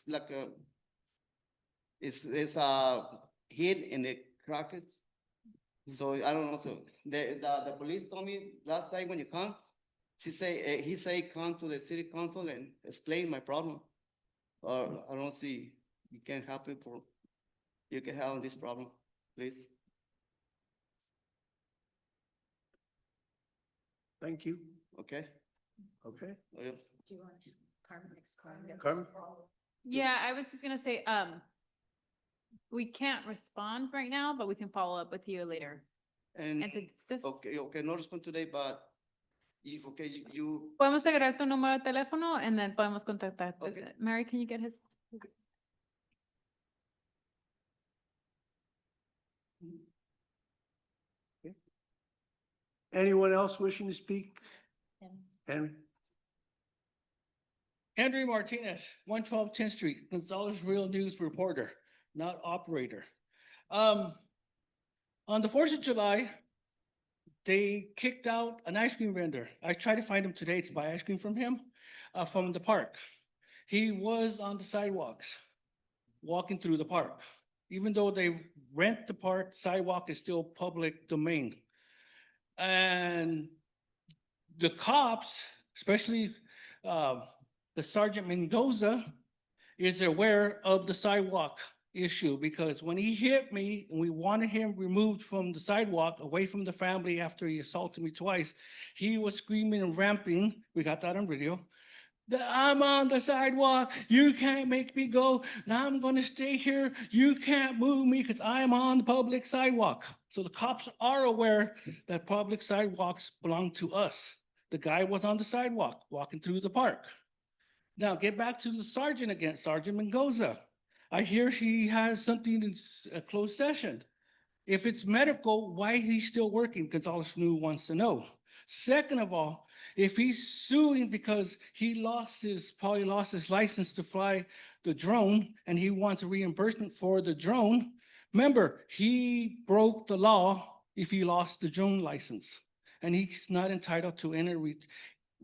like it's hit in the cracks. So I don't know. So the police told me last time when you come, he say come to the city council and explain my problem. Or I don't see you can help it for you can help this problem, please. Thank you. Okay. Okay. Oh, yeah. Do you want Carmen next? Carmen? Yeah, I was just gonna say, we can't respond right now, but we can follow up with you later. And Entonces, okay, no respond today, but you podemos agarrar tu número de teléfono and then podemos contactar. Okay. Mary, can you get his? Anyone else wishing to speak? Henry? Henry Martinez, 112 10th Street, Gonzalez Real News reporter, not operator. On the 4th of July, they kicked out an ice cream vendor. I tried to find him today to buy ice cream from him, from the park. He was on the sidewalks, walking through the park. Even though they rent the park, sidewalk is still public domain. And the cops, especially the Sergeant Mendoza, is aware of the sidewalk issue because when he hit me and we wanted him removed from the sidewalk away from the family after he assaulted me twice, he was screaming and ramping. We got that on video. That I'm on the sidewalk. You can't make me go. And I'm going to stay here. You can't move me because I'm on the public sidewalk. So the cops are aware that public sidewalks belong to us. The guy was on the sidewalk walking through the park. Now get back to the sergeant again, Sergeant Mendoza. I hear he has something in a closed session. If it's medical, why he's still working? Gonzalez New wants to know. Second of all, if he's suing because he probably lost his license to fly the drone and he wants a reimbursement for the drone, remember, he broke the law if he lost the drone license. And he's not entitled to any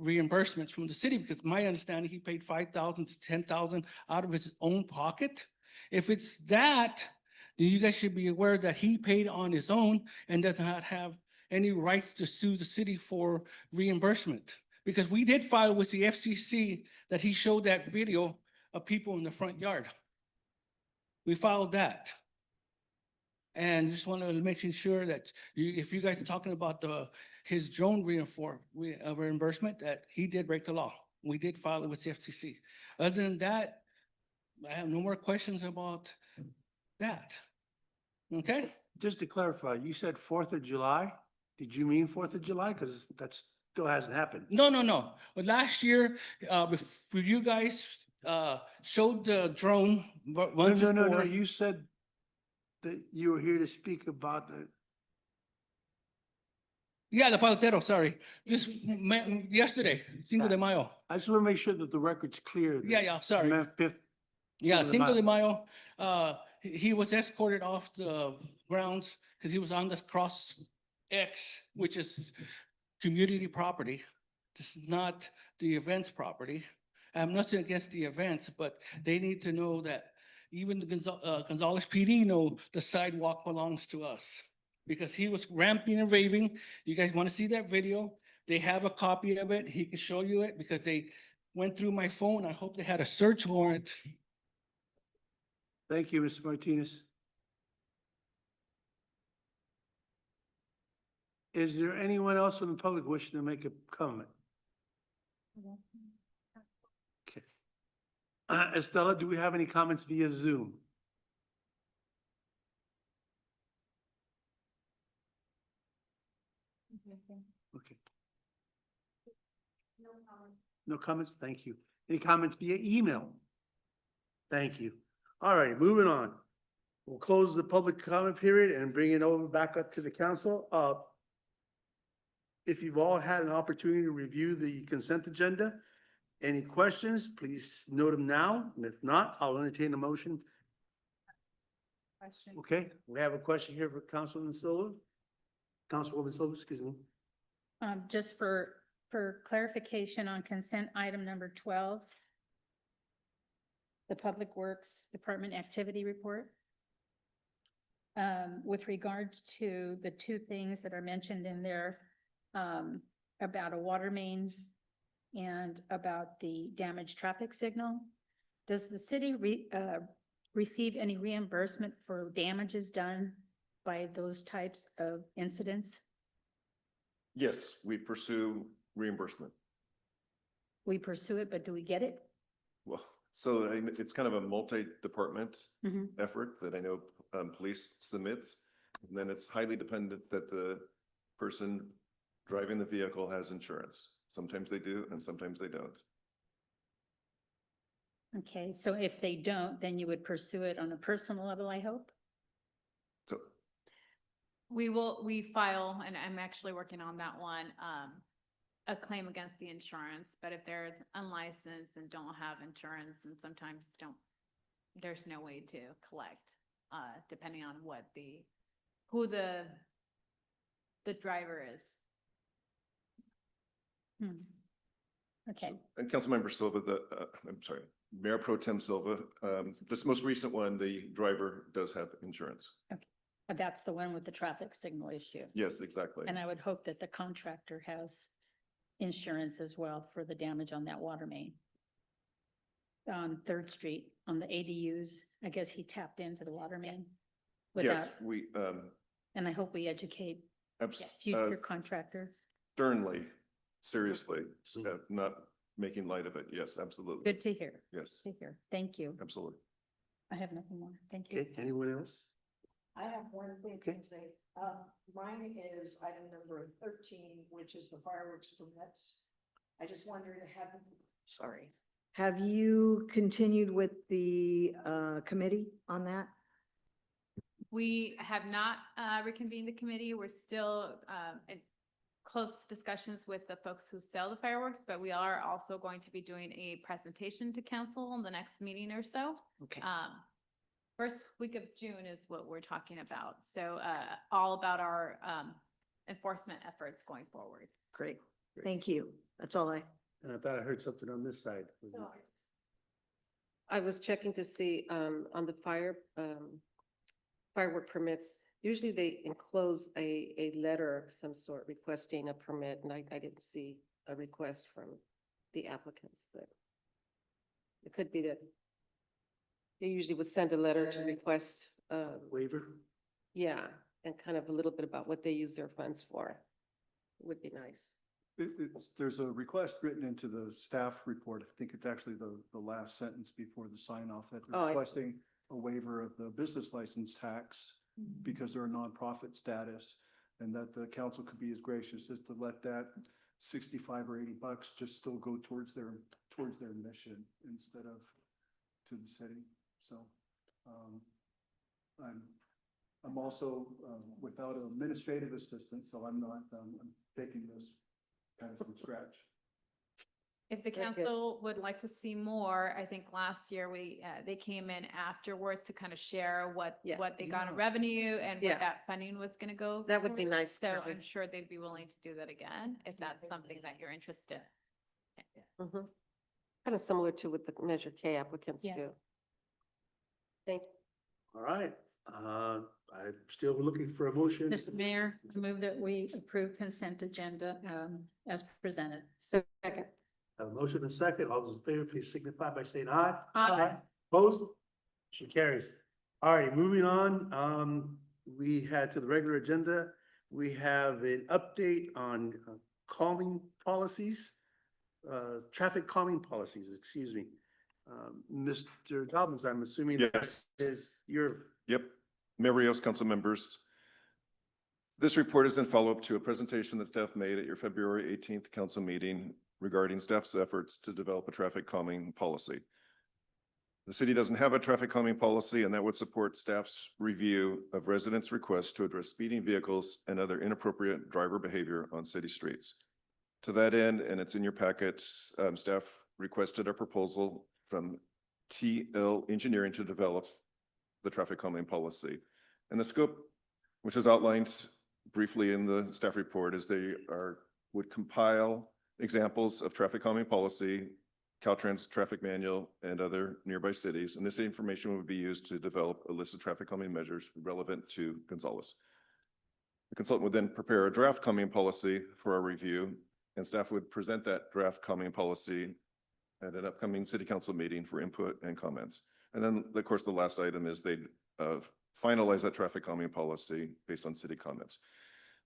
reimbursements from the city because my understanding, he paid $5,000 to $10,000 out of his own pocket. If it's that, then you guys should be aware that he paid on his own and does not have any rights to sue the city for reimbursement. Because we did file with the FCC that he showed that video of people in the front yard. We filed that. And just wanted to make sure that if you guys are talking about his drone reimbursement, that he did break the law. We did file it with the FCC. Other than that, I have no more questions about that. Okay? Just to clarify, you said 4th of July? Did you mean 4th of July? Because that still hasn't happened. No. But last year, before you guys showed the drone once No. before. You said that you were here to speak about the. Yeah, the Paletero, sorry. Yesterday, Cinco de Mayo. I just want to make sure that the record's clear. that Yeah, sorry. you meant 5th. Yeah, Cinco de Cinco de Mayo, he was escorted off the grounds because he was on this cross X, which is community property. This is not the events property. I have nothing against the events, but they need to know that even the Gonzales PD know the sidewalk belongs to us. Because he was ramping and raving. You guys want to see that video? They have a copy of it. He can show you it because they went through my phone. I hope they had a search warrant. Thank you, Mr. Martinez. Is there anyone else from the public wishing to make a comment? Okay. Estella, do we have any comments via Zoom? Okay. No comments? Thank you. Any comments via email? Thank you. All right, moving on. We'll close the public comment period and bring it over back up to the council. If you've all had an opportunity to review the consent agenda, any questions, please note them now. And if not, I'll entertain a motion. Question. Okay, we have a question here for Councilwoman Silva. Councilwoman Silva, excuse me. Just for clarification on consent item number 12. The Public Works Department Activity Report. With regards to the two things that are mentioned in there, about a water main and about the damaged traffic signal. Does the city receive any reimbursement for damages done by those types of incidents? Yes, we pursue reimbursement. We pursue it, but do we get it? Well, so it's kind of a multi-department Mhm. effort that I know police submits. And then it's highly dependent that the person driving the vehicle has insurance. Sometimes they do and sometimes they don't. Okay, so if they don't, then you would pursue it on a personal level, I hope? So We file, and I'm actually working on that one, a claim against the insurance, but if they're unlicensed and don't have insurance and sometimes there's no way to collect, depending on who the driver is. Okay. And Councilmember Silva, I'm sorry, Mayor Pro Tem Silva, this most recent one, the driver does have insurance. That's the one with the traffic signal issue. Yes, exactly. And I would hope that the contractor has insurance as well for the damage on that water main. On Third Street, on the ADUs, I guess he tapped into the water main. Yes, Without, and I hope we educate future contractors. sternly, seriously, not making light of it. Yes, absolutely. Good to hear. Yes, To hear. Thank you. absolutely. I have nothing more. Thank you. Okay, anyone else? I have one thing Okay. to say. Mine is item number 13, which is the fireworks permits. I just wondered, have you continued with the committee on that? We have not reconvened the committee. We're still in close discussions with the folks who sell the fireworks, but we are also going to be doing a presentation to council in the next meeting or so. Okay. First week of June is what we're talking about. So all about our enforcement efforts going forward. Great. Thank you. That's all I. And I thought I heard something on this side. Was it- I was checking to see, on the firework permits, usually they enclose a letter of some sort requesting a permit, and I didn't see a request from the applicants, but it could be that they usually would send a letter to request, Waiver? yeah, and kind of a little bit about what they use their funds for. Would be nice. There's a request written into the staff report. I think it's actually the last sentence before the sign off that Oh, they're I see. requesting a waiver of the business license tax because they're a nonprofit status, and that the council could be as gracious as to let that $65 or $80 just still go towards their mission instead of to the city. So, I'm also, without administrative assistance, so I'm not, I'm taking this kind of from scratch. If the Very good. council would like to see more, I think last year they came in afterwards to kind of share what Yeah. they got in revenue and Yeah. what that funding was gonna go. That would be towards. nice. So I'm sure they'd be willing to do that again, if that's something that you're interested. Kind of similar to what the Measure K applicants Yeah. do. Thank All right, I'm still looking for a motion. Mr. Mayor, I move that we approve consent agenda as presented. Second. A motion and a second. All those in favor, please signify by saying aye. Aye. Opposed? She carries. All right, moving on. We had to the regular agenda. We have an update on calming policies, traffic calming policies, excuse me. Mr. Dobbins, I'm assuming Yes. that is your, Yep. Mayor Rios, council members. This report is in follow-up to a presentation that staff made at your February 18th council meeting regarding staff's efforts to develop a traffic calming policy. The city doesn't have a traffic calming policy, and that would support staff's review of residents' requests to address speeding vehicles and other inappropriate driver behavior on city streets. To that end, and it's in your packets, staff requested a proposal from TL Engineering to develop the traffic calming policy. And the scope, which is outlined briefly in the staff report, is would compile examples of traffic calming policy, Caltrans traffic manual, and other nearby cities. And this information would be used to develop a list of traffic calming measures relevant to Gonzales. The consultant would then prepare a draft calming policy for our review, and staff would present that draft calming policy at an upcoming city council meeting for input and comments. And then, of course, the last item is they'd finalize that traffic calming policy based on city comments.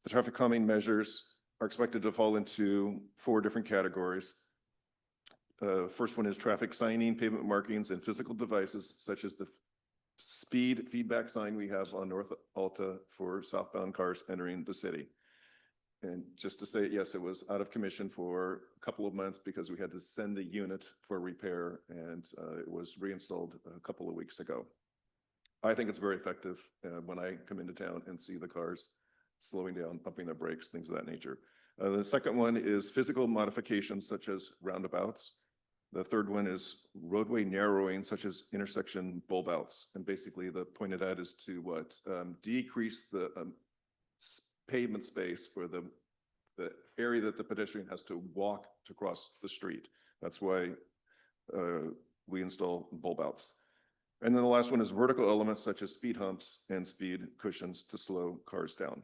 The traffic calming measures are expected to fall into 4 different categories. First one is traffic signing, pavement markings, and physical devices such as the speed feedback sign we have on North Alta for southbound cars entering the city. And just to say, yes, it was out of commission for a couple of months because we had to send the unit for repair, and it was reinstalled a couple of weeks ago. I think it's very effective when I come into town and see the cars slowing down, pumping their brakes, things of that nature. The second one is physical modifications such as roundabouts. The third one is roadway narrowing such as intersection bulb outs. And basically the point of that is to decrease the pavement space for the area that the pedestrian has to walk to cross the street. That's why we install bulb outs. And then the last one is vertical elements such as speed humps and speed cushions to slow cars down.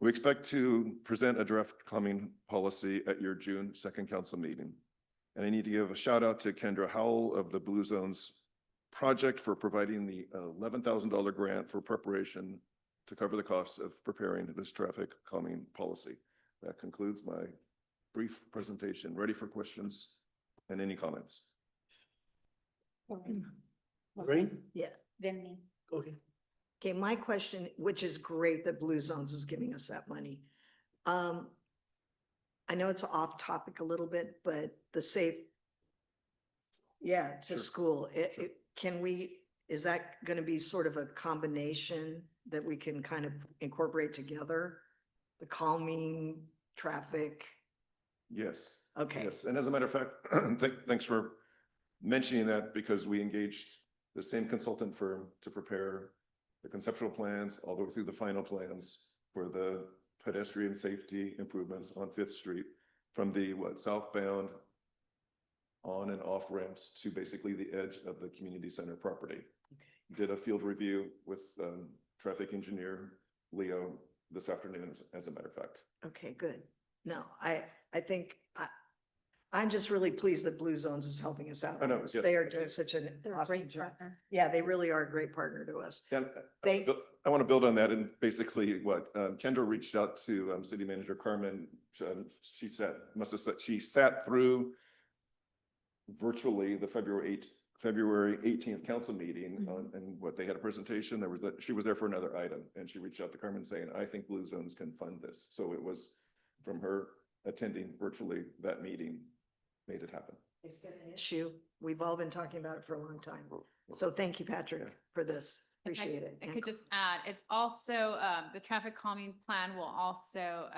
We expect to present a draft calming policy at your June 2nd council meeting. And I need to give a shout out to Kendra Howell of the Blue Zones Project for providing the $11,000 grant for preparation to cover the cost of preparing this traffic calming policy. That concludes my brief presentation. Ready for questions and any comments? Green? Yeah. Then me. Okay. Okay, my question, which is great that Blue Zones is giving us that money. I know it's off topic a little bit, but the safe, yeah, to Sure. school, is that going to be sort of a combination that we can kind of incorporate together? The calming, traffic? Yes. Okay. Yes, and as a matter of fact, thanks for mentioning that, because we engaged the same consultant firm to prepare the conceptual plans all the way through the final plans for the pedestrian safety improvements on Fifth Street from the southbound on and off ramps to basically the edge of the community center property. Okay. Did a field review with traffic engineer Leo this afternoon, as a matter of fact. Okay, good. No, I think I'm just really pleased that Blue Zones is helping us out. I know, on this. yes. They are doing such an They're a awesome great job. partner. Yeah, they really are a great partner to us. And Thank- I want to build on that, and basically what Kendra reached out to City Manager Carmen. She sat through virtually the February 18th council meeting, and what they had a presentation. She was there for another item, and she reached out to Carmen saying, "I think Blue Zones can fund this." So it was from her attending virtually that meeting made it happen. It's been an issue. We've all been talking about it for a long time. So thank you, Patrick, for this. Appreciate it. I could just add, it's also, the traffic calming plan will also,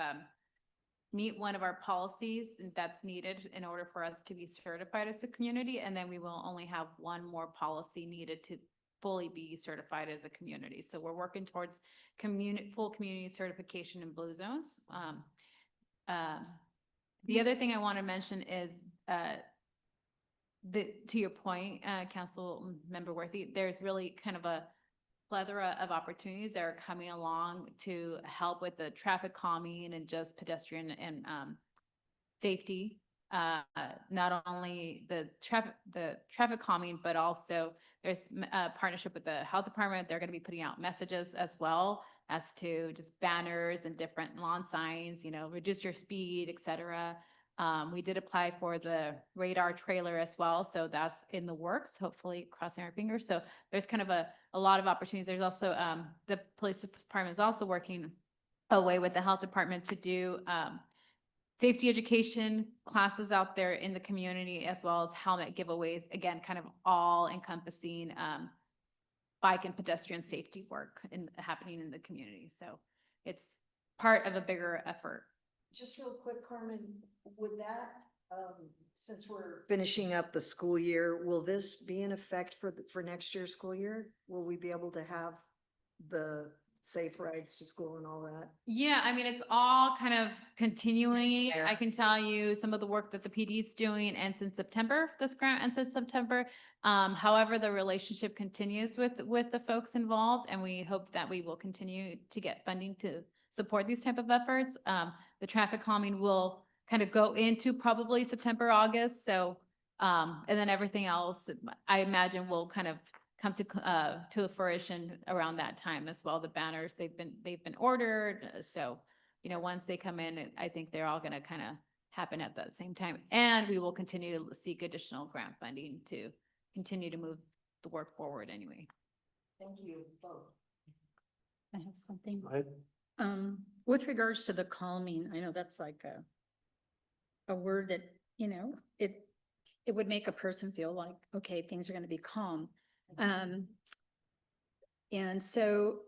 meet one of our policies that's needed in order for us to be certified as a community. And then we will only have one more policy needed to fully be certified as a community. So we're working towards full community certification in Blue Zones. The other thing I want to mention is, to your point, Council Member Worthy, there's really kind of a plethora of opportunities that are coming along to help with the traffic calming and just pedestrian and safety. Not only the traffic calming, but also there's a partnership with the health department. They're going to be putting out messages as well as to just banners and different lawn signs, reduce your speed, et cetera. We did apply for the radar trailer as well, so that's in the works, hopefully crossing our fingers. So there's kind of a lot of opportunities. There's also, the police department is also working away with the health department to do, safety education classes out there in the community, as well as helmet giveaways, again, kind of all encompassing, bike and pedestrian safety work happening in the community. So it's part of a bigger effort. Just real quick, Carmen, would that, since we're finishing up the school year, will this be in effect for next year's school year? Will we be able to have the safe rides to school and all that? Yeah, I mean, it's all kind of continuing. I can tell you some of the work that the PD is doing ends in September. This grant ends in September. However, the relationship continues with the folks involved, and we hope that we will continue to get funding to support these type of efforts. The traffic calming will kind of go into probably September, August. So, and then everything else, I imagine will kind of come to fruition around that time as well. The banners, they've been ordered. So, you know, once they come in, I think they're all gonna kind of happen at the same time. And we will continue to seek additional grant funding to continue to move the work forward anyway. Thank you both. I have something. Go ahead. With regards to the calming, I know that's like a word that, you know, it would make a person feel like, okay, things are gonna be calm. And so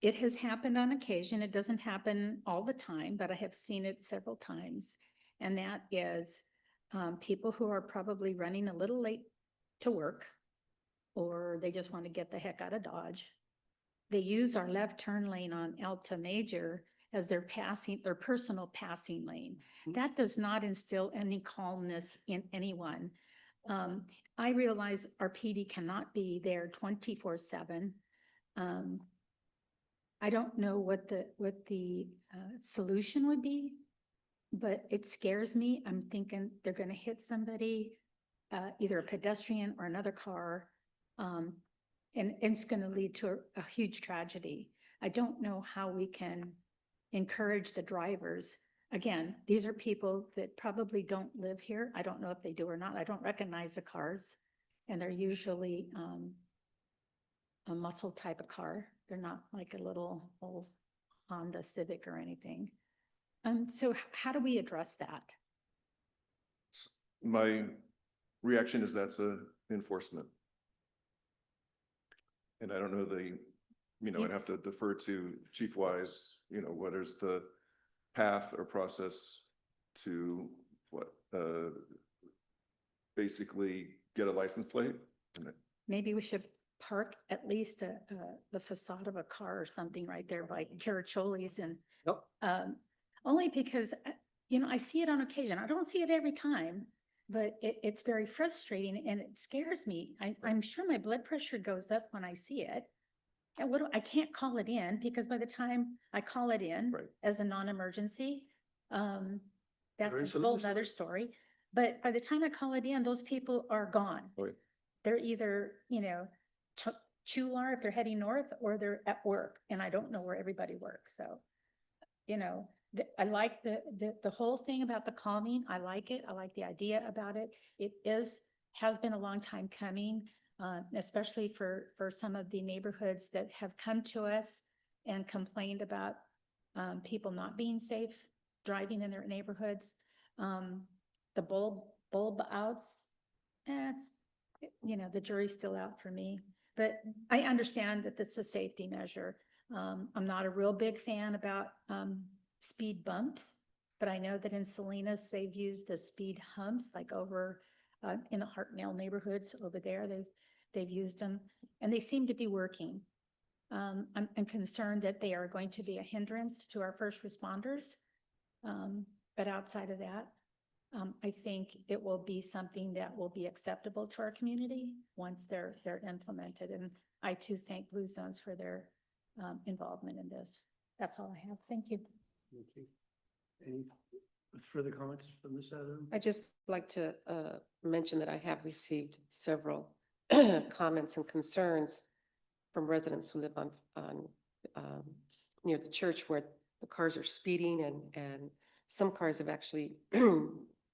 it has happened on occasion. It doesn't happen all the time, but I have seen it several times. And that is, people who are probably running a little late to work, or they just want to get the heck out of Dodge. They use our left turn lane on Alta Major as their personal passing lane. That does not instill any calmness in anyone. I realize our PD cannot be there 24/7. I don't know what the solution would be, but it scares me. I'm thinking they're gonna hit somebody, either a pedestrian or another car. And it's gonna lead to a huge tragedy. I don't know how we can encourage the drivers. Again, these are people that probably don't live here. I don't know if they do or not. I don't recognize the cars. And they're usually a muscle type of car. They're not like a little old Honda Civic or anything. So how do we address that? My reaction is that's a enforcement. And I don't know I'd have to defer to Chief Wise, what is the path or process to basically get a license plate? Maybe we should park at least the facade of a car or something right there by Caraccioli's and only because, I see it on occasion. I don't see it every time, but it's very frustrating and it scares me. I'm sure my blood pressure goes up when I see it. And I can't call it in because by the time I call it in as a non-emergency, that's a whole nother story. But by the time I call it in, those people are gone. They're either, Chular if they're heading north or they're at work and I don't know where everybody works. So, I like the whole thing about the calming. I like it. I like the idea about it. It has been a long time coming. Especially for some of the neighborhoods that have come to us and complained about people not being safe driving in their neighborhoods. The bulb outs, the jury's still out for me. But I understand that this is a safety measure. I'm not a real big fan about speed bumps, but I know that in Salinas, they've used the speed humps like over in the Hartnell neighborhoods over there. They've used them and they seem to be working. I'm concerned that they are going to be a hindrance to our first responders. But outside of that, I think it will be something that will be acceptable to our community once they're implemented. And I too thank Blue Zones for their involvement in this. That's all I have. Thank you. Okay. Any further comments from this side of the room? I just like to mention that I have received several comments and concerns from residents who live on near the church where the cars are speeding and some cars have actually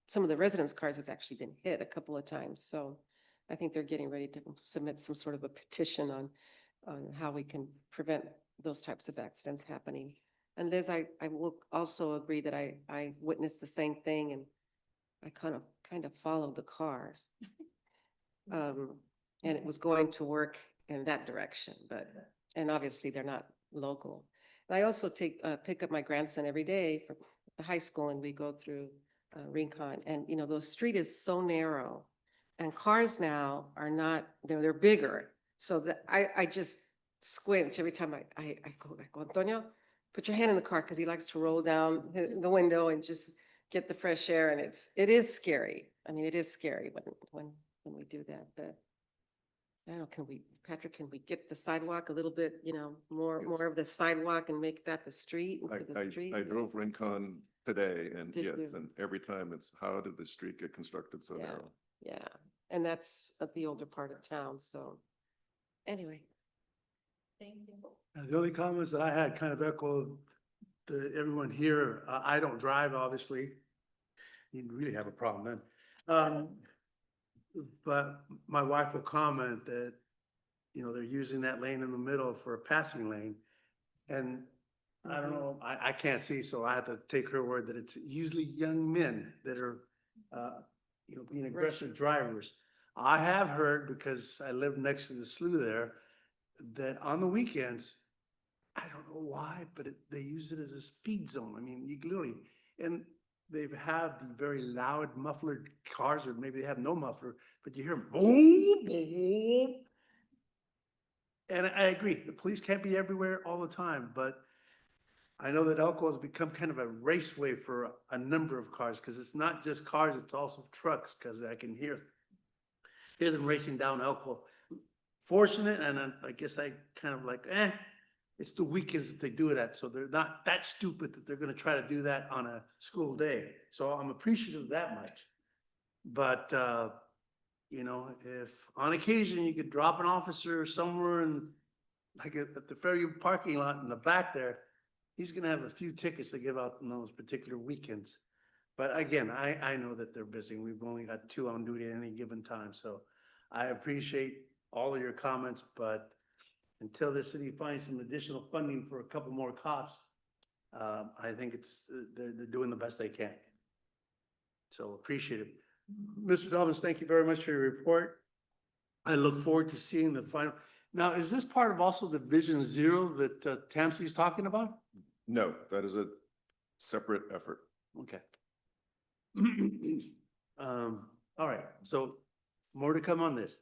some of the residents' cars have actually been hit a couple of times. So I think they're getting ready to submit some sort of a petition on how we can prevent those types of accidents happening. And Liz, I will also agree that I witnessed the same thing, and I kind of followed the car. And it was going to work in that direction, and obviously they're not local. And I also pick up my grandson every day from the high school, and we go through Rincon, and the street is so narrow, and cars now are not, they're bigger. So that I just squinch every time I go, Antonio, put your hand in the car, because he likes to roll down the window and just get the fresh air, and it is scary. I mean, it is scary when we do that, but I don't know, Patrick, can we get the sidewalk a little bit, more of the sidewalk and make that the street? instead of the street? I drove Rincon today, and Did yes, you? and every time it's, how did the street get constructed so Yeah. narrow? Yeah, and that's at the older part of town, so anyway. Thank you. The only comments that I had kind of echo everyone here. I don't drive, obviously. You'd really have a problem then. But my wife will comment that, they're using that lane in the middle for a passing lane. And I don't know, I can't see, so I have to take her word that it's usually young men that are, being aggressive drivers. I have heard, because I live next to the slough there, that on the weekends, I don't know why, but they use it as a speed zone. I mean, you literally, and they have the very loud mufflered cars, or maybe they have no muffler, but you hear them boom, boom. And I agree, the police can't be everywhere all the time, but I know that Elko has become kind of a raceway for a number of cars, because it's not just cars, it's also trucks, because I can hear them racing down Elko. Fortunate, and I guess I kind of like, it's the weekends that they do it at, so they're not that stupid that they're gonna try to do that on a school day. So I'm appreciative of that much. But, if on occasion you could drop an officer somewhere in, like at the Fairview parking lot in the back there, he's gonna have a few tickets to give out on those particular weekends. But again, I know that they're busy. We've only got 2 on duty at any given time, so I appreciate all of your comments, but until the city finds some additional funding for a couple more cops, I think they're doing the best they can. So appreciate it. Mr. Dobbins, thank you very much for your report. I look forward to seeing the final. Now, is this part of also the Vision Zero that Tamsi's talking about? No, that is a separate effort. Okay. All right, so more to come on this.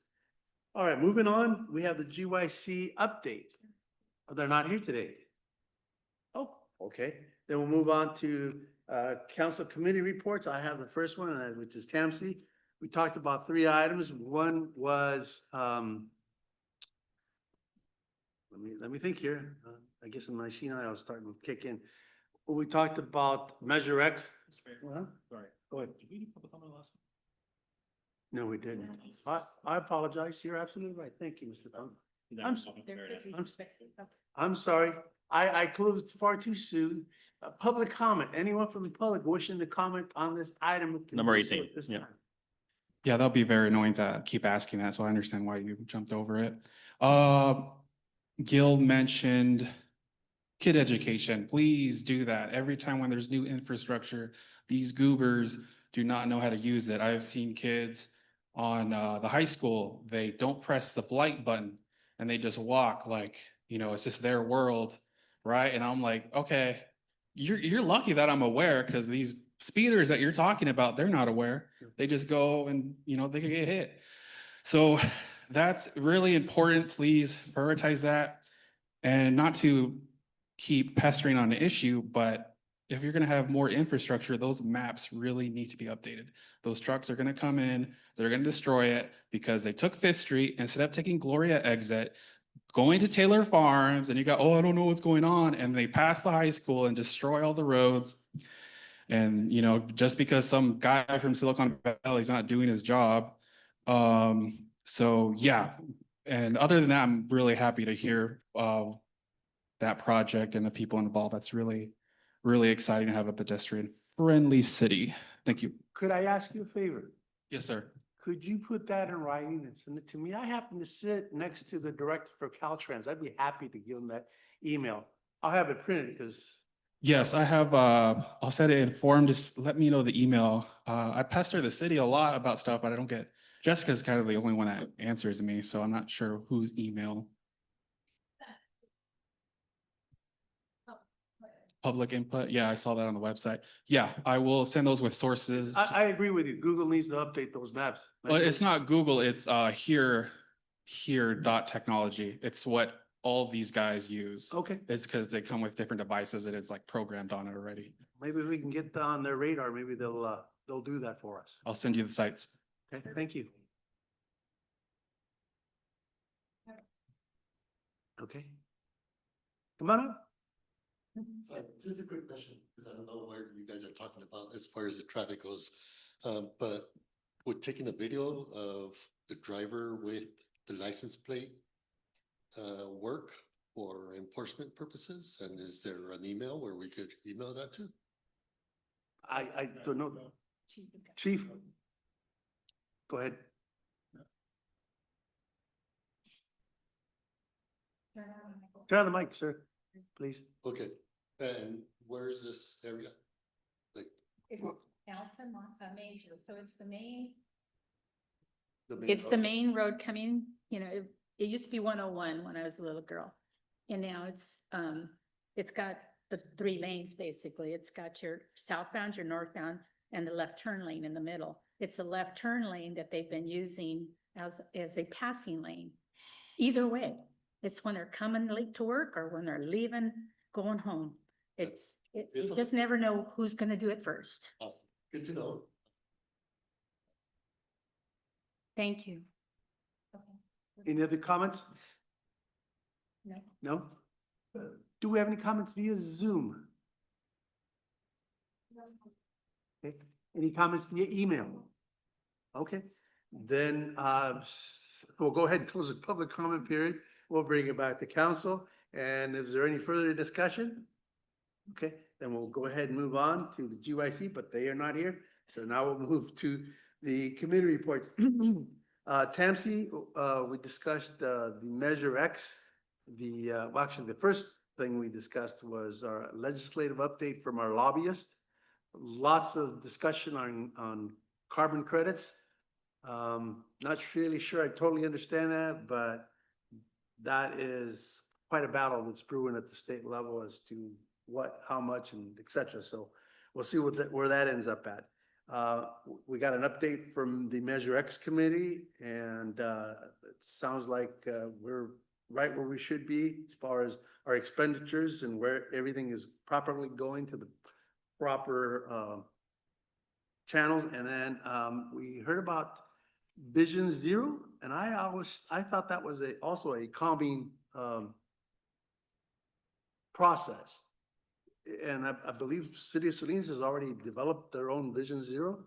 All right, moving on, we have the GYC update. They're not here today. Oh, okay. Then we'll move on to council committee reports. I have the first one, which is Tamsi. We talked about 3 items. One was, let me think here. I guess in my senile, I was starting to kick in. We talked about Measure X. Huh? Sorry. Go ahead. Did we do public comment last? No, we didn't. I apologize. You're absolutely right. Thank you, Mr. Fung. I'm sorry. I closed far too soon. Public comment. Anyone from the public wishing to comment on this item? can Number do so 18, at this yeah. time. Yeah, that'll be very annoying to keep asking that, so I understand why you jumped over it. Gil mentioned kid education. Please do that. Every time when there's new infrastructure, these goobers do not know how to use it. I've seen kids on the high school, they don't press the blight button and they just walk like, it's just their world, right? And I'm like, okay, you're lucky that I'm aware, because these speeders that you're talking about, they're not aware. They just go and, they could get hit. So that's really important. Please prioritize that, and not to keep pestering on the issue, but if you're going to have more infrastructure, those maps really need to be updated. Those trucks are going to come in, they're going to destroy it because they took 5th Street instead of taking Gloria exit, going to Taylor Farms, and you got, I don't know what's going on. And they pass the high school and destroy all the roads. And, just because some guy from Silicon Valley is not doing his job. So yeah. And other than that, I'm really happy to hear that project and the people involved. That's really, really exciting to have a pedestrian friendly city. Thank you. Could I ask you a favor? Yes, sir. Could you put that in writing and send it to me? I happen to sit next to the director for Caltrans. I'd be happy to give him that email. I'll have it printed because Yes, I have, I'll set it in form. Just let me know the email. I pester the city a lot about stuff, but I don't get, Jessica's kind of the only one that answers me, so I'm not sure whose email. Public input. Yeah, I saw that on the website. Yeah, I will send those with sources. I agree with you. Google needs to update those maps. Well, it's not Google, it's here dot technology. It's what all these guys use. Okay, It's because they come with different devices and it's like programmed on it already. maybe if we can get on their radar, maybe they'll do that for us. I'll send you the sites. Okay, thank you. Okay. Come on up. Sorry, just a quick question, because I don't know where you guys are talking about as far as the traffic goes. But would taking a video of the driver with the license plate work for enforcement purposes? And is there an email where we could email that to? I don't know. Chief. Go ahead. Turn on the mic, sir, please. Okay, and where is this area? Like It's Alta Major, so it's the main. the main? It's the main road coming, it used to be 101 when I was a little girl. And now it's got the 3 lanes, basically. It's got your southbound, your northbound, and the left turn lane in the middle. It's a left turn lane that they've been using as a passing lane. Either way, it's when they're coming late to work or when they're leaving, going home. You just never know who's gonna do it first. Awesome. Good to know. Thank you. Any other comments? No. No? Do we have any comments via Zoom? Okay. Any comments via email? Okay, then we'll go ahead and close the public comment period. We'll bring it back to council. And is there any further discussion? Okay, then we'll go ahead and move on to the GYC, but they are not here. So now we'll move to the committee reports. Tamsi, we discussed the Measure X. Well, actually, the first thing we discussed was our legislative update from our lobbyist. Lots of discussion on carbon credits. Not really sure I totally understand that, but that is quite a battle that's brewing at the state level as to what, how much, and et cetera. So we'll see where that ends up at. We got an update from the Measure X committee, and it sounds like we're right where we should be as far as our expenditures and where everything is properly going to the proper channels. And then we heard about Vision Zero, and I thought that was also a calming process. And I believe City of Salinas has already developed their own Vision Zero.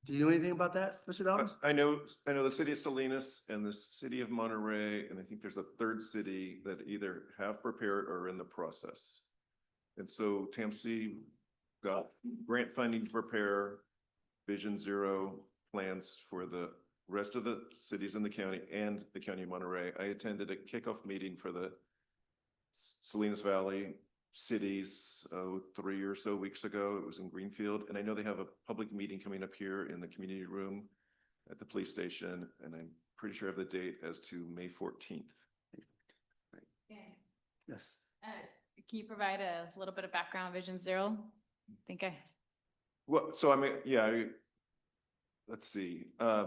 Do you know anything about that, Mr. Dawes? I know the city of Salinas and the city of Monterey, and I think there's a third city that either have prepared or are in the process. And so TAMC got grant funding to prepare Vision Zero plans for the rest of the cities in the county and the county of Monterey. I attended a kickoff meeting for the Salinas Valley cities 3 or so weeks ago. It was in Greenfield, and I know they have a public meeting coming up here in the community room at the police station, and I'm pretty sure I have the date as to May 14th. Yes. Can you provide a little bit of background on Vision Zero? Well, so I mean, yeah, let's see. I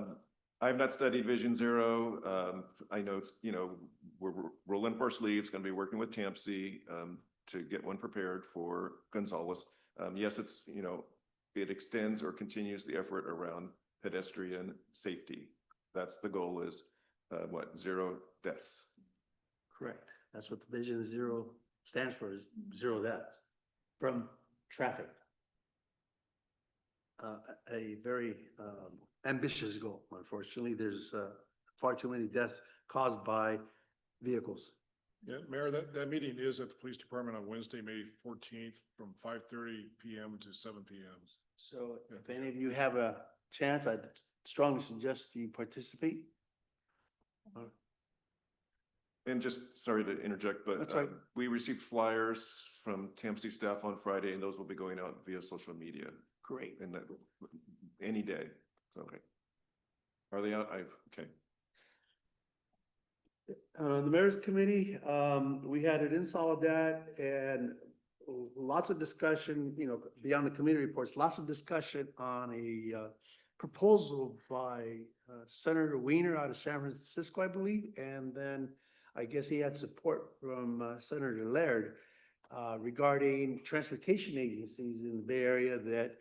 have not studied Vision Zero. I know it's, we're rolling up our sleeves, going to be working with TAMC to get one prepared for Gonzales. Yes, it's, it extends or continues the effort around pedestrian safety. That's the goal is, 0 deaths. Correct. That's what the Vision Zero stands for, is 0 deaths from traffic. A very ambitious goal. Unfortunately, there's far too many deaths caused by vehicles. Yeah, Mayor, that meeting is at the police department on Wednesday, May 14th, from 5:30 PM to 7 PM. So if any of you have a chance, I'd strongly suggest you participate. And just, sorry to interject, but That's right. we received flyers from TMC staff on Friday, and those will be going out via social media Great. and any day. So, are they out? Okay. The mayor's committee, we had an in Soledad and lots of discussion, you know, beyond the committee reports, lots of discussion on a proposal by Senator Weiner out of San Francisco, I believe. And then I guess he had support from Senator Laird regarding transportation agencies in the Bay Area that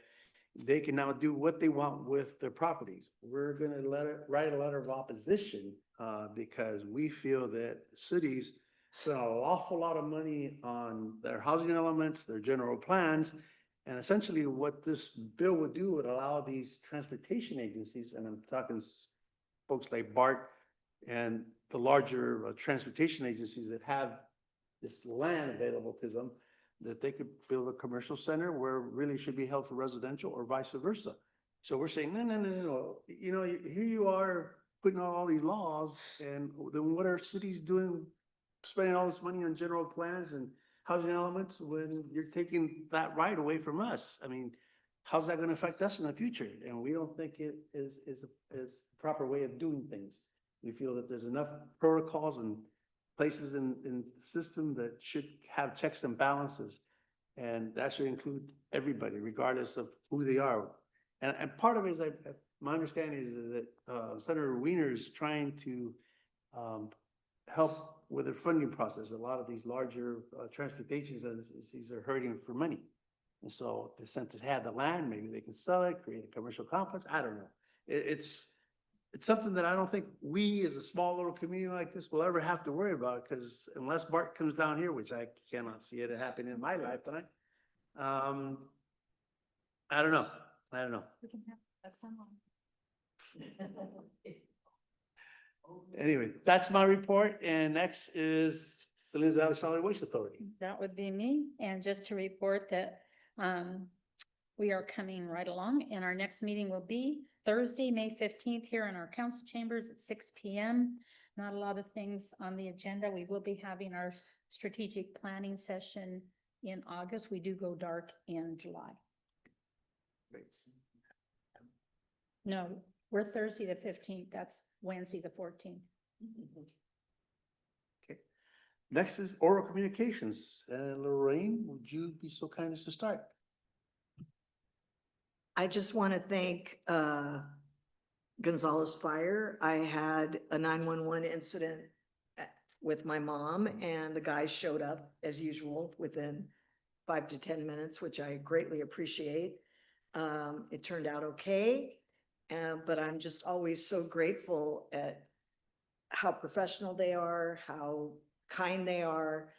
they can now do what they want with their properties. We're gonna write a letter of opposition because we feel that cities spend an awful lot of money on their housing elements, their general plans. And essentially what this bill would do would allow these transportation agencies, and I'm talking folks like BART and the larger transportation agencies that have this land available to them, that they could build a commercial center where it really should be held for residential or vice versa. So we're saying, no. You know, here you are putting out all these laws, and then what are cities doing, spending all this money on general plans and housing elements when you're taking that right away from us? I mean, how's that gonna affect us in the future? And we don't think it is the proper way of doing things. We feel that there's enough protocols and places in the system that should have checks and balances. And that should include everybody, regardless of who they are. And part of it is, my understanding is that Senator Weiner is trying to help with their funding process. A lot of these larger transportation agencies are hurting for money. And so since it had the land, maybe they can sell it, create a commercial complex. I don't know. It's something that I don't think we as a small little community like this will ever have to worry about, because unless BART comes down here, which I cannot see it happening in my lifetime, I don't know. We can have that someone. Anyway, that's my report. And next is Salinas Valley Solid Waste Authority. That would be me. And just to report that we are coming right along, and our next meeting will be Thursday, May 15th, here in our council chambers at 6 p.m. Not a lot of things on the agenda. We will be having our strategic planning session in August. We do go dark in July. No, we're Thursday the 15th. That's Wednesday the 14th. Okay. Next is oral communications. Lorraine, would you be so kind as to start? I just want to thank Gonzalez Fire. I had a 911 incident with my mom, and the guys showed up as usual within 5 to 10 minutes, which I greatly appreciate. It turned out okay, but I'm just always so grateful at how professional they are, how kind they are.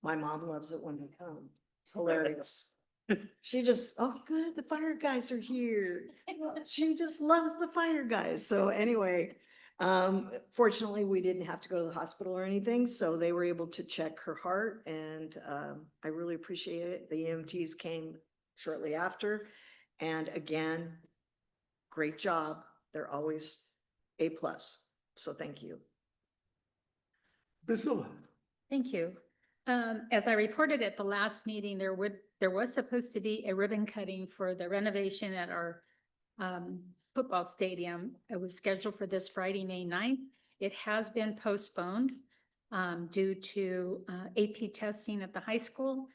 My mom loves it when they come. It's hilarious. She just, oh, good, the fire guys are here. She just loves the fire guys. So anyway, fortunately, we didn't have to go to the hospital or anything, so they were able to check her heart, and I really appreciate it. The EMTs came shortly after, and again, great job. They're always A+. So thank you. Priscilla. Thank you. As I reported at the last meeting, there was supposed to be a ribbon cutting for the renovation at our football stadium. It was scheduled for this Friday, May 9th. It has been postponed due to AP testing at the high school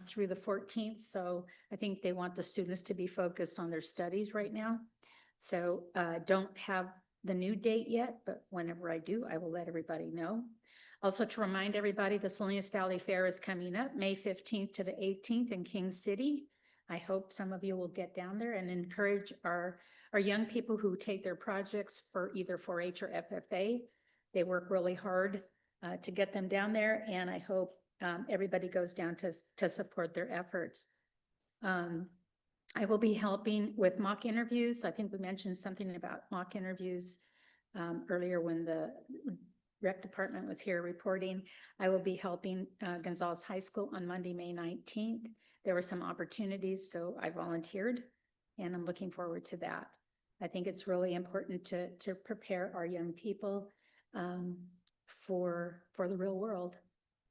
through the 14th. So I think they want the students to be focused on their studies right now. So don't have the new date yet, but whenever I do, I will let everybody know. Also, to remind everybody, the Salinas Valley Fair is coming up May 15th to the 18th in King City. I hope some of you will get down there and encourage our young people who take their projects for either 4-H or FFA. They work really hard to get them down there, and I hope everybody goes down to support their efforts. I will be helping with mock interviews. I think we mentioned something about mock interviews earlier when the rec department was here reporting. I will be helping Gonzales High School on Monday, May 19th. There were some opportunities, so I volunteered. and I'm looking forward to that. I think it's really important to prepare our young people for the real world.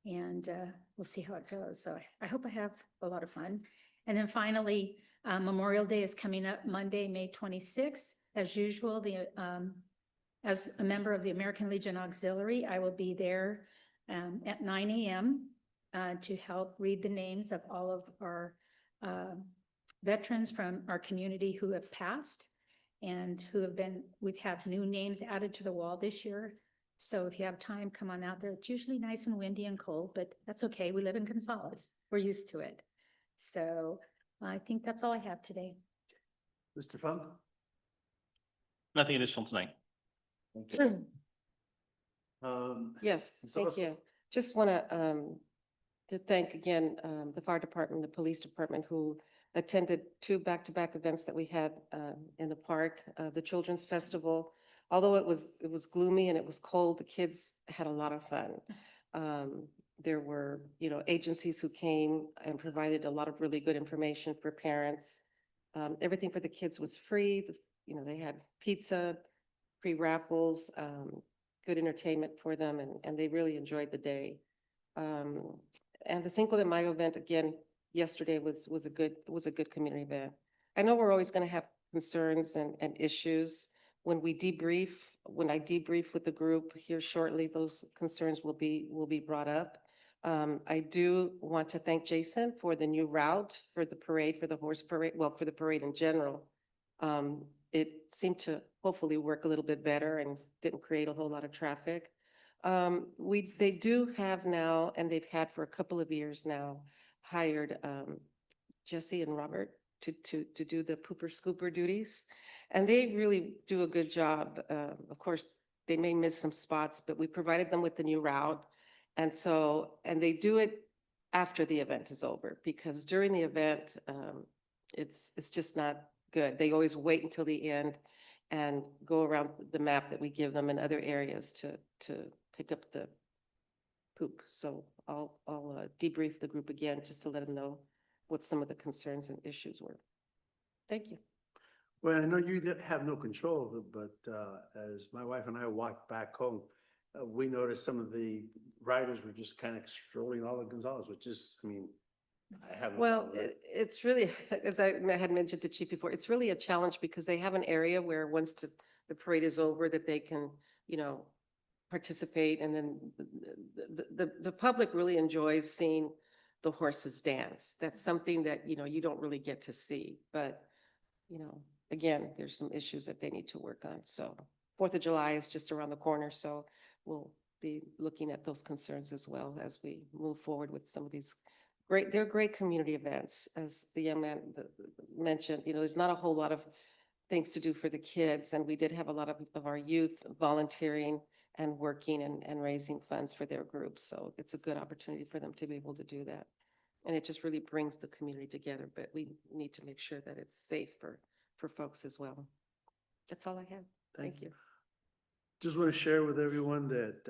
And we'll see how it goes. So I hope I have a lot of fun. And then finally, Memorial Day is coming up Monday, May 26th. As usual, as a member of the American Legion Auxiliary, I will be there at 9 a.m. To help read the names of all of our veterans from our community who have passed and we've had new names added to the wall this year. So if you have time, come on out there. It's usually nice and windy and cold, but that's okay. We live in Gonzales. We're used to it. So I think that's all I have today. Mr. Funk? Nothing additional tonight. Okay. Yes, Ms. thank Orozco? you. Just want to thank again, the fire department, the police department who attended 2 back-to-back events that we had, in the park, the Children's Festival. Although it was gloomy and it was cold, the kids had a lot of fun. There were, agencies who came and provided a lot of really good information for parents. Everything for the kids was free. They had pizza, free raffles, good entertainment for them, and they really enjoyed the day. And the Cinco de Mayo event, again, yesterday was a good community event. I know we're always going to have concerns and issues. When I debrief with the group here shortly, those concerns will be brought up. I do want to thank Jason for the new route for the parade, for the horse parade, well, for the parade in general. It seemed to hopefully work a little bit better and didn't create a whole lot of traffic. They do have now, and they've had for a couple of years now, hired Jesse and Robert to do the pooper scooper duties. And they really do a good job. Of course, they may miss some spots, but we provided them with the new route. And they do it after the event is over, because during the event, it's just not good. They always wait until the end and go around the map that we give them in other areas to pick up the poop. So I'll debrief the group again just to let them know what some of the concerns and issues were. Thank you. Well, I know you have no control of it, but as my wife and I walked back home, we noticed some of the riders were just kind of strolling all of Gonzales, which is, I have. Well, it's really, as I had mentioned to Chief before, it's really a challenge because they have an area where once the parade is over that they can, participate. And then the public really enjoys seeing the horses dance. That's something that, you don't really get to see. But, again, there's some issues that they need to work on. So 4th of July is just around the corner. So we'll be looking at those concerns as well as we move forward with some of these they're great community events. As the young man mentioned, there's not a whole lot of things to do for the kids. And we did have a lot of our youth volunteering and working and raising funds for their groups. So it's a good opportunity for them to be able to do that. And it just really brings the community together, but we need to make sure that it's safe for folks as well. That's all I have. Thank you. Just want to share with everyone that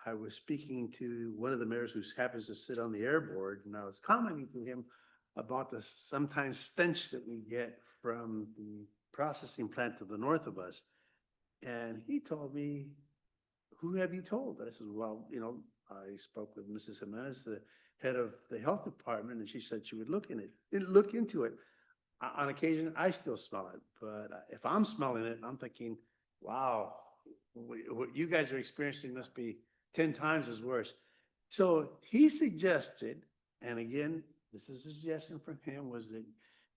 I was speaking to one of the mayors who happens to sit on the air board, and I was commenting to him about the sometimes stench that we get from the processing plant to the north of us. And he told me, "Who have you told?" I said, "Well, I spoke with Mrs. Jimenez, the head of the health department, and she said she would look into it. On occasion, I still smell it, but if I'm smelling it, I'm thinking, wow, what you guys are experiencing must be 10 times as worse." So he suggested, and again, this is a suggestion from him, was that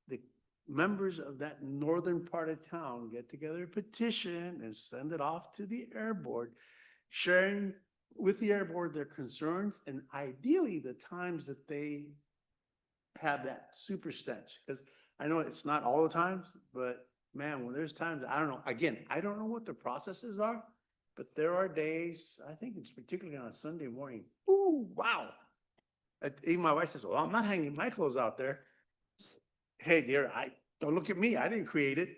the members of that northern part of town get together a petition and send it off to the air board, sharing with the air board their concerns and ideally the times that they have that super stench. Because I know it's not all the times, but man, when there's times, I don't know, again, I don't know what the processes are, but there are days, I think it's particularly on a Sunday morning, ooh, wow. Even my wife says, "Well, I'm not hanging my clothes out there." Hey, dear, don't look at me. I didn't create it.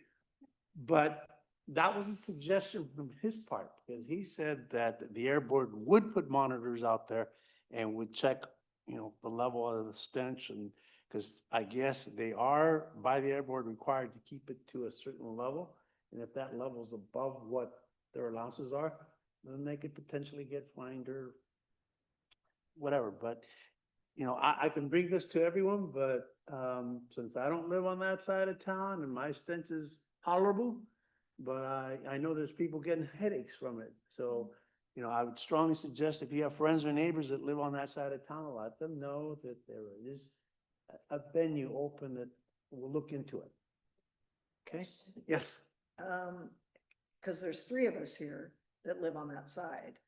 But that was a suggestion from his part, because he said that the air board would put monitors out there and would check the level of the stench and, because I guess they are by the air board required to keep it to a certain level. And if that level is above what their allowances are, then they could potentially get fined or whatever. But, I can bring this to everyone, but, since I don't live on that side of town and my stench is tolerable, but I know there's people getting headaches from it. So, I would strongly suggest if you have friends or neighbors that live on that side of town, let them know that there is a venue open that will look into it. Okay? Yes. Because there's three of us here that live on that side.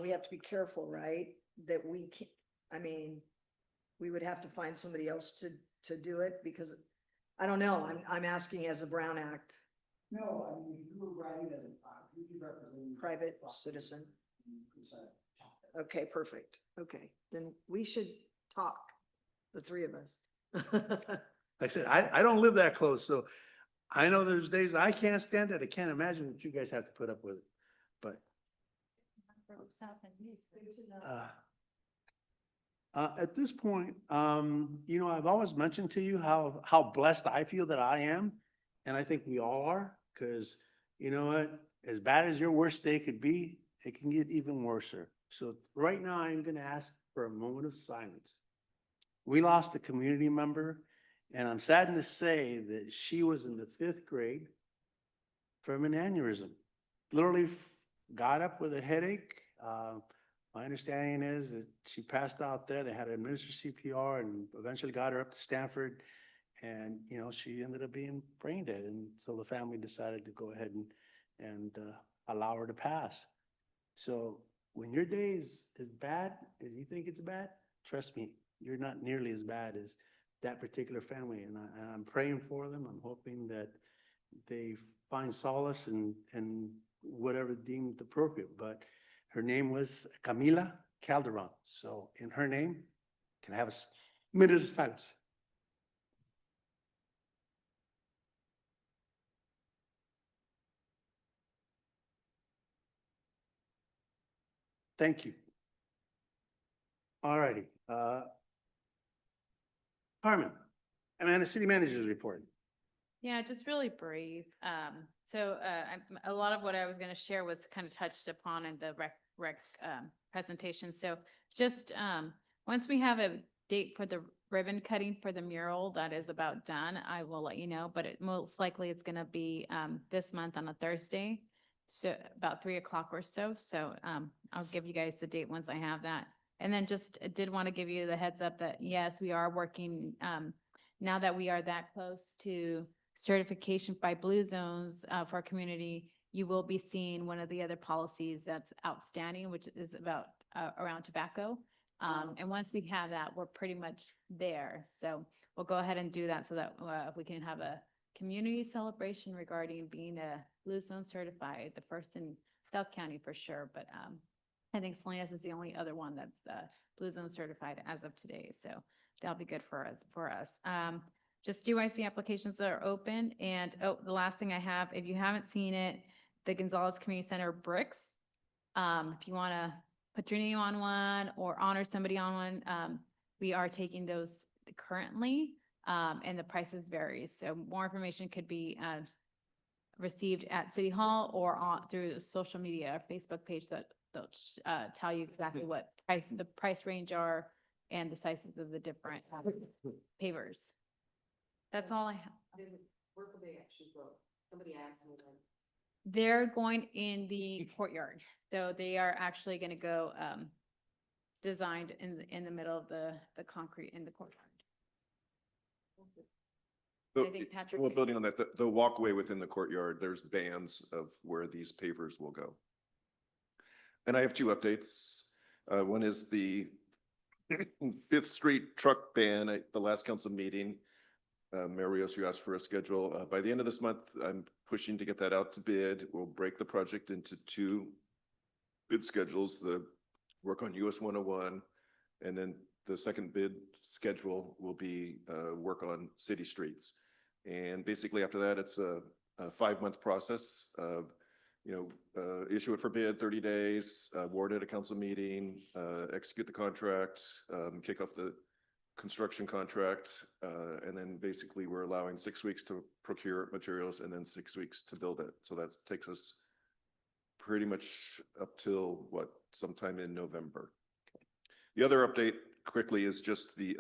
We have to be careful, right? That we can, we would have to find somebody else to do it because I don't know, I'm asking as a Brown Act. No, you were writing as a private citizen. Okay, perfect. Okay, then we should talk, the three of us. Like I said, I don't live that close, so I know there's days I can't stand it. I can't imagine what you guys have to put up with it, but. At this point, I've always mentioned to you how blessed I feel that I am. And I think we all are, because you know what, as bad as your worst day could be, it can get even worse. So right now I'm going to ask for a moment of silence. We lost a community member, and I'm saddened to say that she was in the 5th grade from an aneurysm. Literally got up with a headache. My understanding is that she passed out there. They had to administer CPR and eventually got her up to Stanford. And, she ended up being brain dead. And so the family decided to go ahead and allow her to pass. So when your day is as bad as you think it's bad, trust me, you're not nearly as bad as that particular family. And I'm praying for them. I'm hoping that they find solace in whatever deemed appropriate. But her name was Camila Calderon. So in her name, can I have a minute of silence? Thank you. All righty. Carmen, Amanda, city manager's report. Yeah, just really brief. A lot of what I was going to share was kind of touched upon in the rec presentation. So just once we have a date for the ribbon cutting for the mural, that is about done, I will let you know, but it most likely it's going to be this month on a Thursday. So about 3 o'clock or so. So I'll give you guys the date once I have that. And then just did want to give you the heads up that yes, we are working now that we are that close to certification by Blue Zones for our community. You will be seeing one of the other policies that's outstanding, which is about around tobacco. And once we have that, we're pretty much there. So we'll go ahead and do that so that we can have a community celebration regarding being a Blue Zone certified, the first in South County for sure. But I think Salinas is the only other one that's Blue Zone certified as of today. So that'll be good for us. Just DYC applications are open. And the last thing I have, if you haven't seen it, the Gonzalez Community Center bricks. If you want to put your name on one or honor somebody on one, we are taking those currently, and the prices vary. So more information could be received at City Hall or through social media, our Facebook page that they'll tell you exactly what the price range are and the sizes of the different pavers. That's all I have. Where could they actually go? Somebody asked me that. They're going in the courtyard. So they are actually going to go designed in the middle of the concrete in the courtyard. I think Patrick. Well, building on that, the walkway within the courtyard, there's bands of where these pavers will go. And I have 2 updates. One is the 5th Street truck ban at the last council meeting. Mayor Rios, you asked for a schedule. By the end of this month, I'm pushing to get that out to bid. We'll break the project into 2 bid schedules, the work on US 101, and then the second bid schedule will be work on city streets. And basically after that, it's a 5-month process. issue it for bid 30 days, award it at a council meeting, execute the contract, kick off the construction contract, and then basically we're allowing 6 weeks to procure materials and then 6 weeks to build it. So that takes us pretty much up till sometime in November. The other update quickly is just the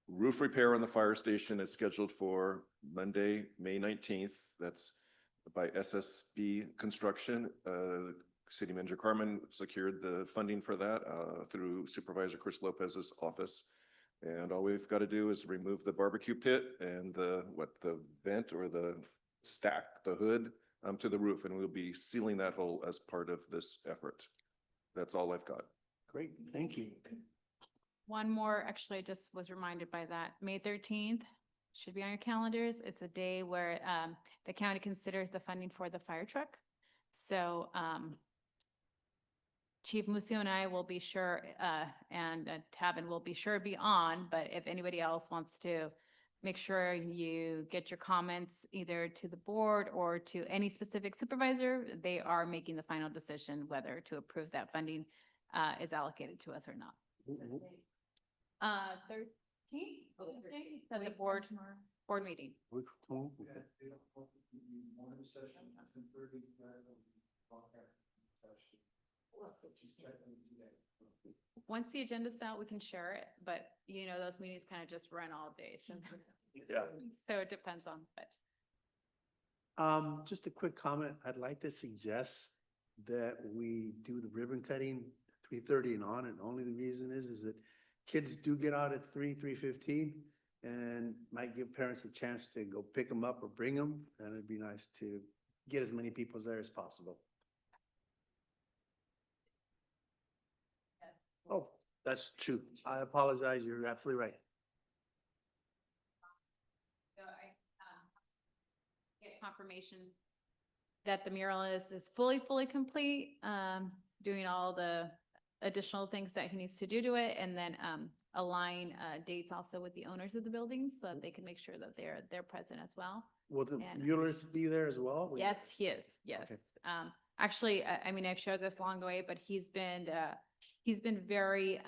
roof repair on the fire station is scheduled for Monday, May 19th. That's by SSB Construction. City Manager Carmen secured the funding for that through Supervisor Chris Lopez's office. And all we've got to do is remove the barbecue pit and the vent or the stack, the hood to the roof, and we'll be sealing that hole as part of this effort. That's all I've got. Great, thank you. One more, actually, I just was reminded by that. May 13th should be on your calendars. It's a day where the county considers the funding for the fire truck. So Chief Musio and I will be sure, and Tabin will be sure to be on, but if anybody else wants to, make sure you get your comments either to the board or to any specific supervisor. They are making the final decision whether to approve that funding is allocated to us or not. 13th, at the board meeting. Once the agenda's out, we can share it, but those meetings kind of just run all day. Yeah. So it depends on, but. Just a quick comment. I'd like to suggest that we do the ribbon cutting 3:30 and on, and only the reason is that kids do get out at 3:15, and might give parents a chance to go pick them up or bring them, and it'd be nice to get as many people there as possible. Oh, that's true. I apologize. You're absolutely right. So I get confirmation that the mural is fully complete, doing all the additional things that he needs to do to it, and then align dates also with the owners of the building so that they can make sure that they're present as well. Will the And- muralist be there as well? Yes, he is, yes. Okay. Actually, I mean, I've shared this along the way, but he's been very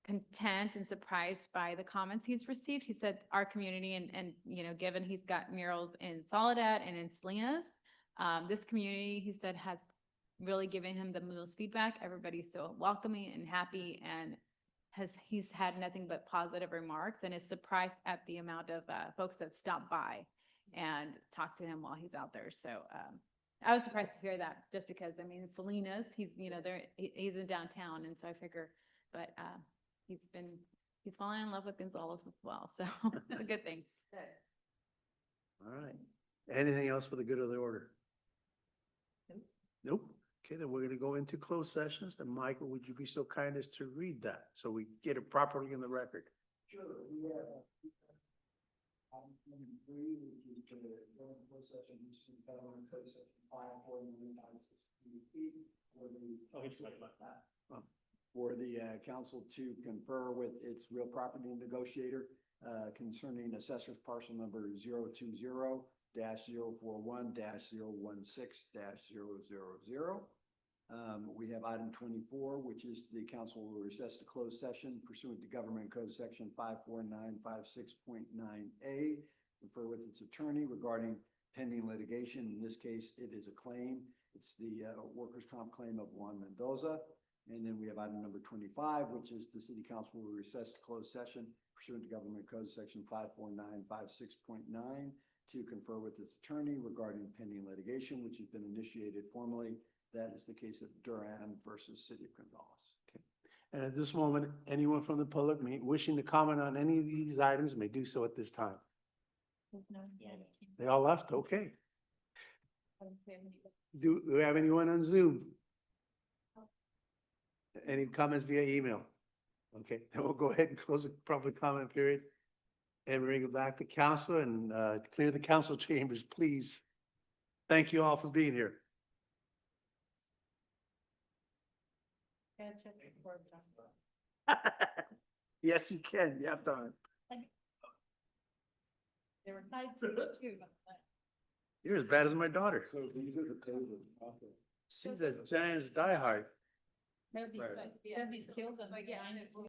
content and surprised by the comments he's received. He said our community and given he's got murals in Soledad and in Salinas, this community, he said, has really given him the most feedback. Everybody's so welcoming and happy, and he's had nothing but positive remarks, and is surprised at the amount of folks that stop by and talk to him while he's out there. So I was surprised to hear that, just because, I mean, Salinas, he's he's in downtown, and so I figure, but he's fallen in love with Gonzalez as well, so it's a good thing. All right. Anything else for the good of the order? Nope. Okay, then we're gonna go into closed sessions. And Michael, would you be so kind as to read that so we get it properly in the record? Sure, we have item number 3, which is the closed session, use of government code section 54996 for the council to confer with its real property negotiator concerning assessor's parcel number 020-041-016-000. We have item 24, which is the council will recess to closed session pursuant to government code section 54956.9A. Confer with its attorney regarding pending litigation. In this case, it is a claim. It's the workers' comp claim of Juan Mendoza. And then we have item number 25, which is the city council will recess to closed session pursuant to government code section 54956.9 to confer with its attorney regarding pending litigation, which has been initiated formally. That is the case of Duran versus City of Gonzales. Okay. And at this moment, anyone from the public wishing to comment on any of these items may do so at this time. They all left? Okay. Do we have anyone on Zoom? Any comments via email? Okay, then we'll go ahead and close the public comment period and bring it back to council and clear the council chambers, please. Thank you all for being here. Yes, you can. You have time. They were tied to it too. You're as bad as my daughter. So these are the codes of profit. She's a Giants diehard. Nobody's killed them.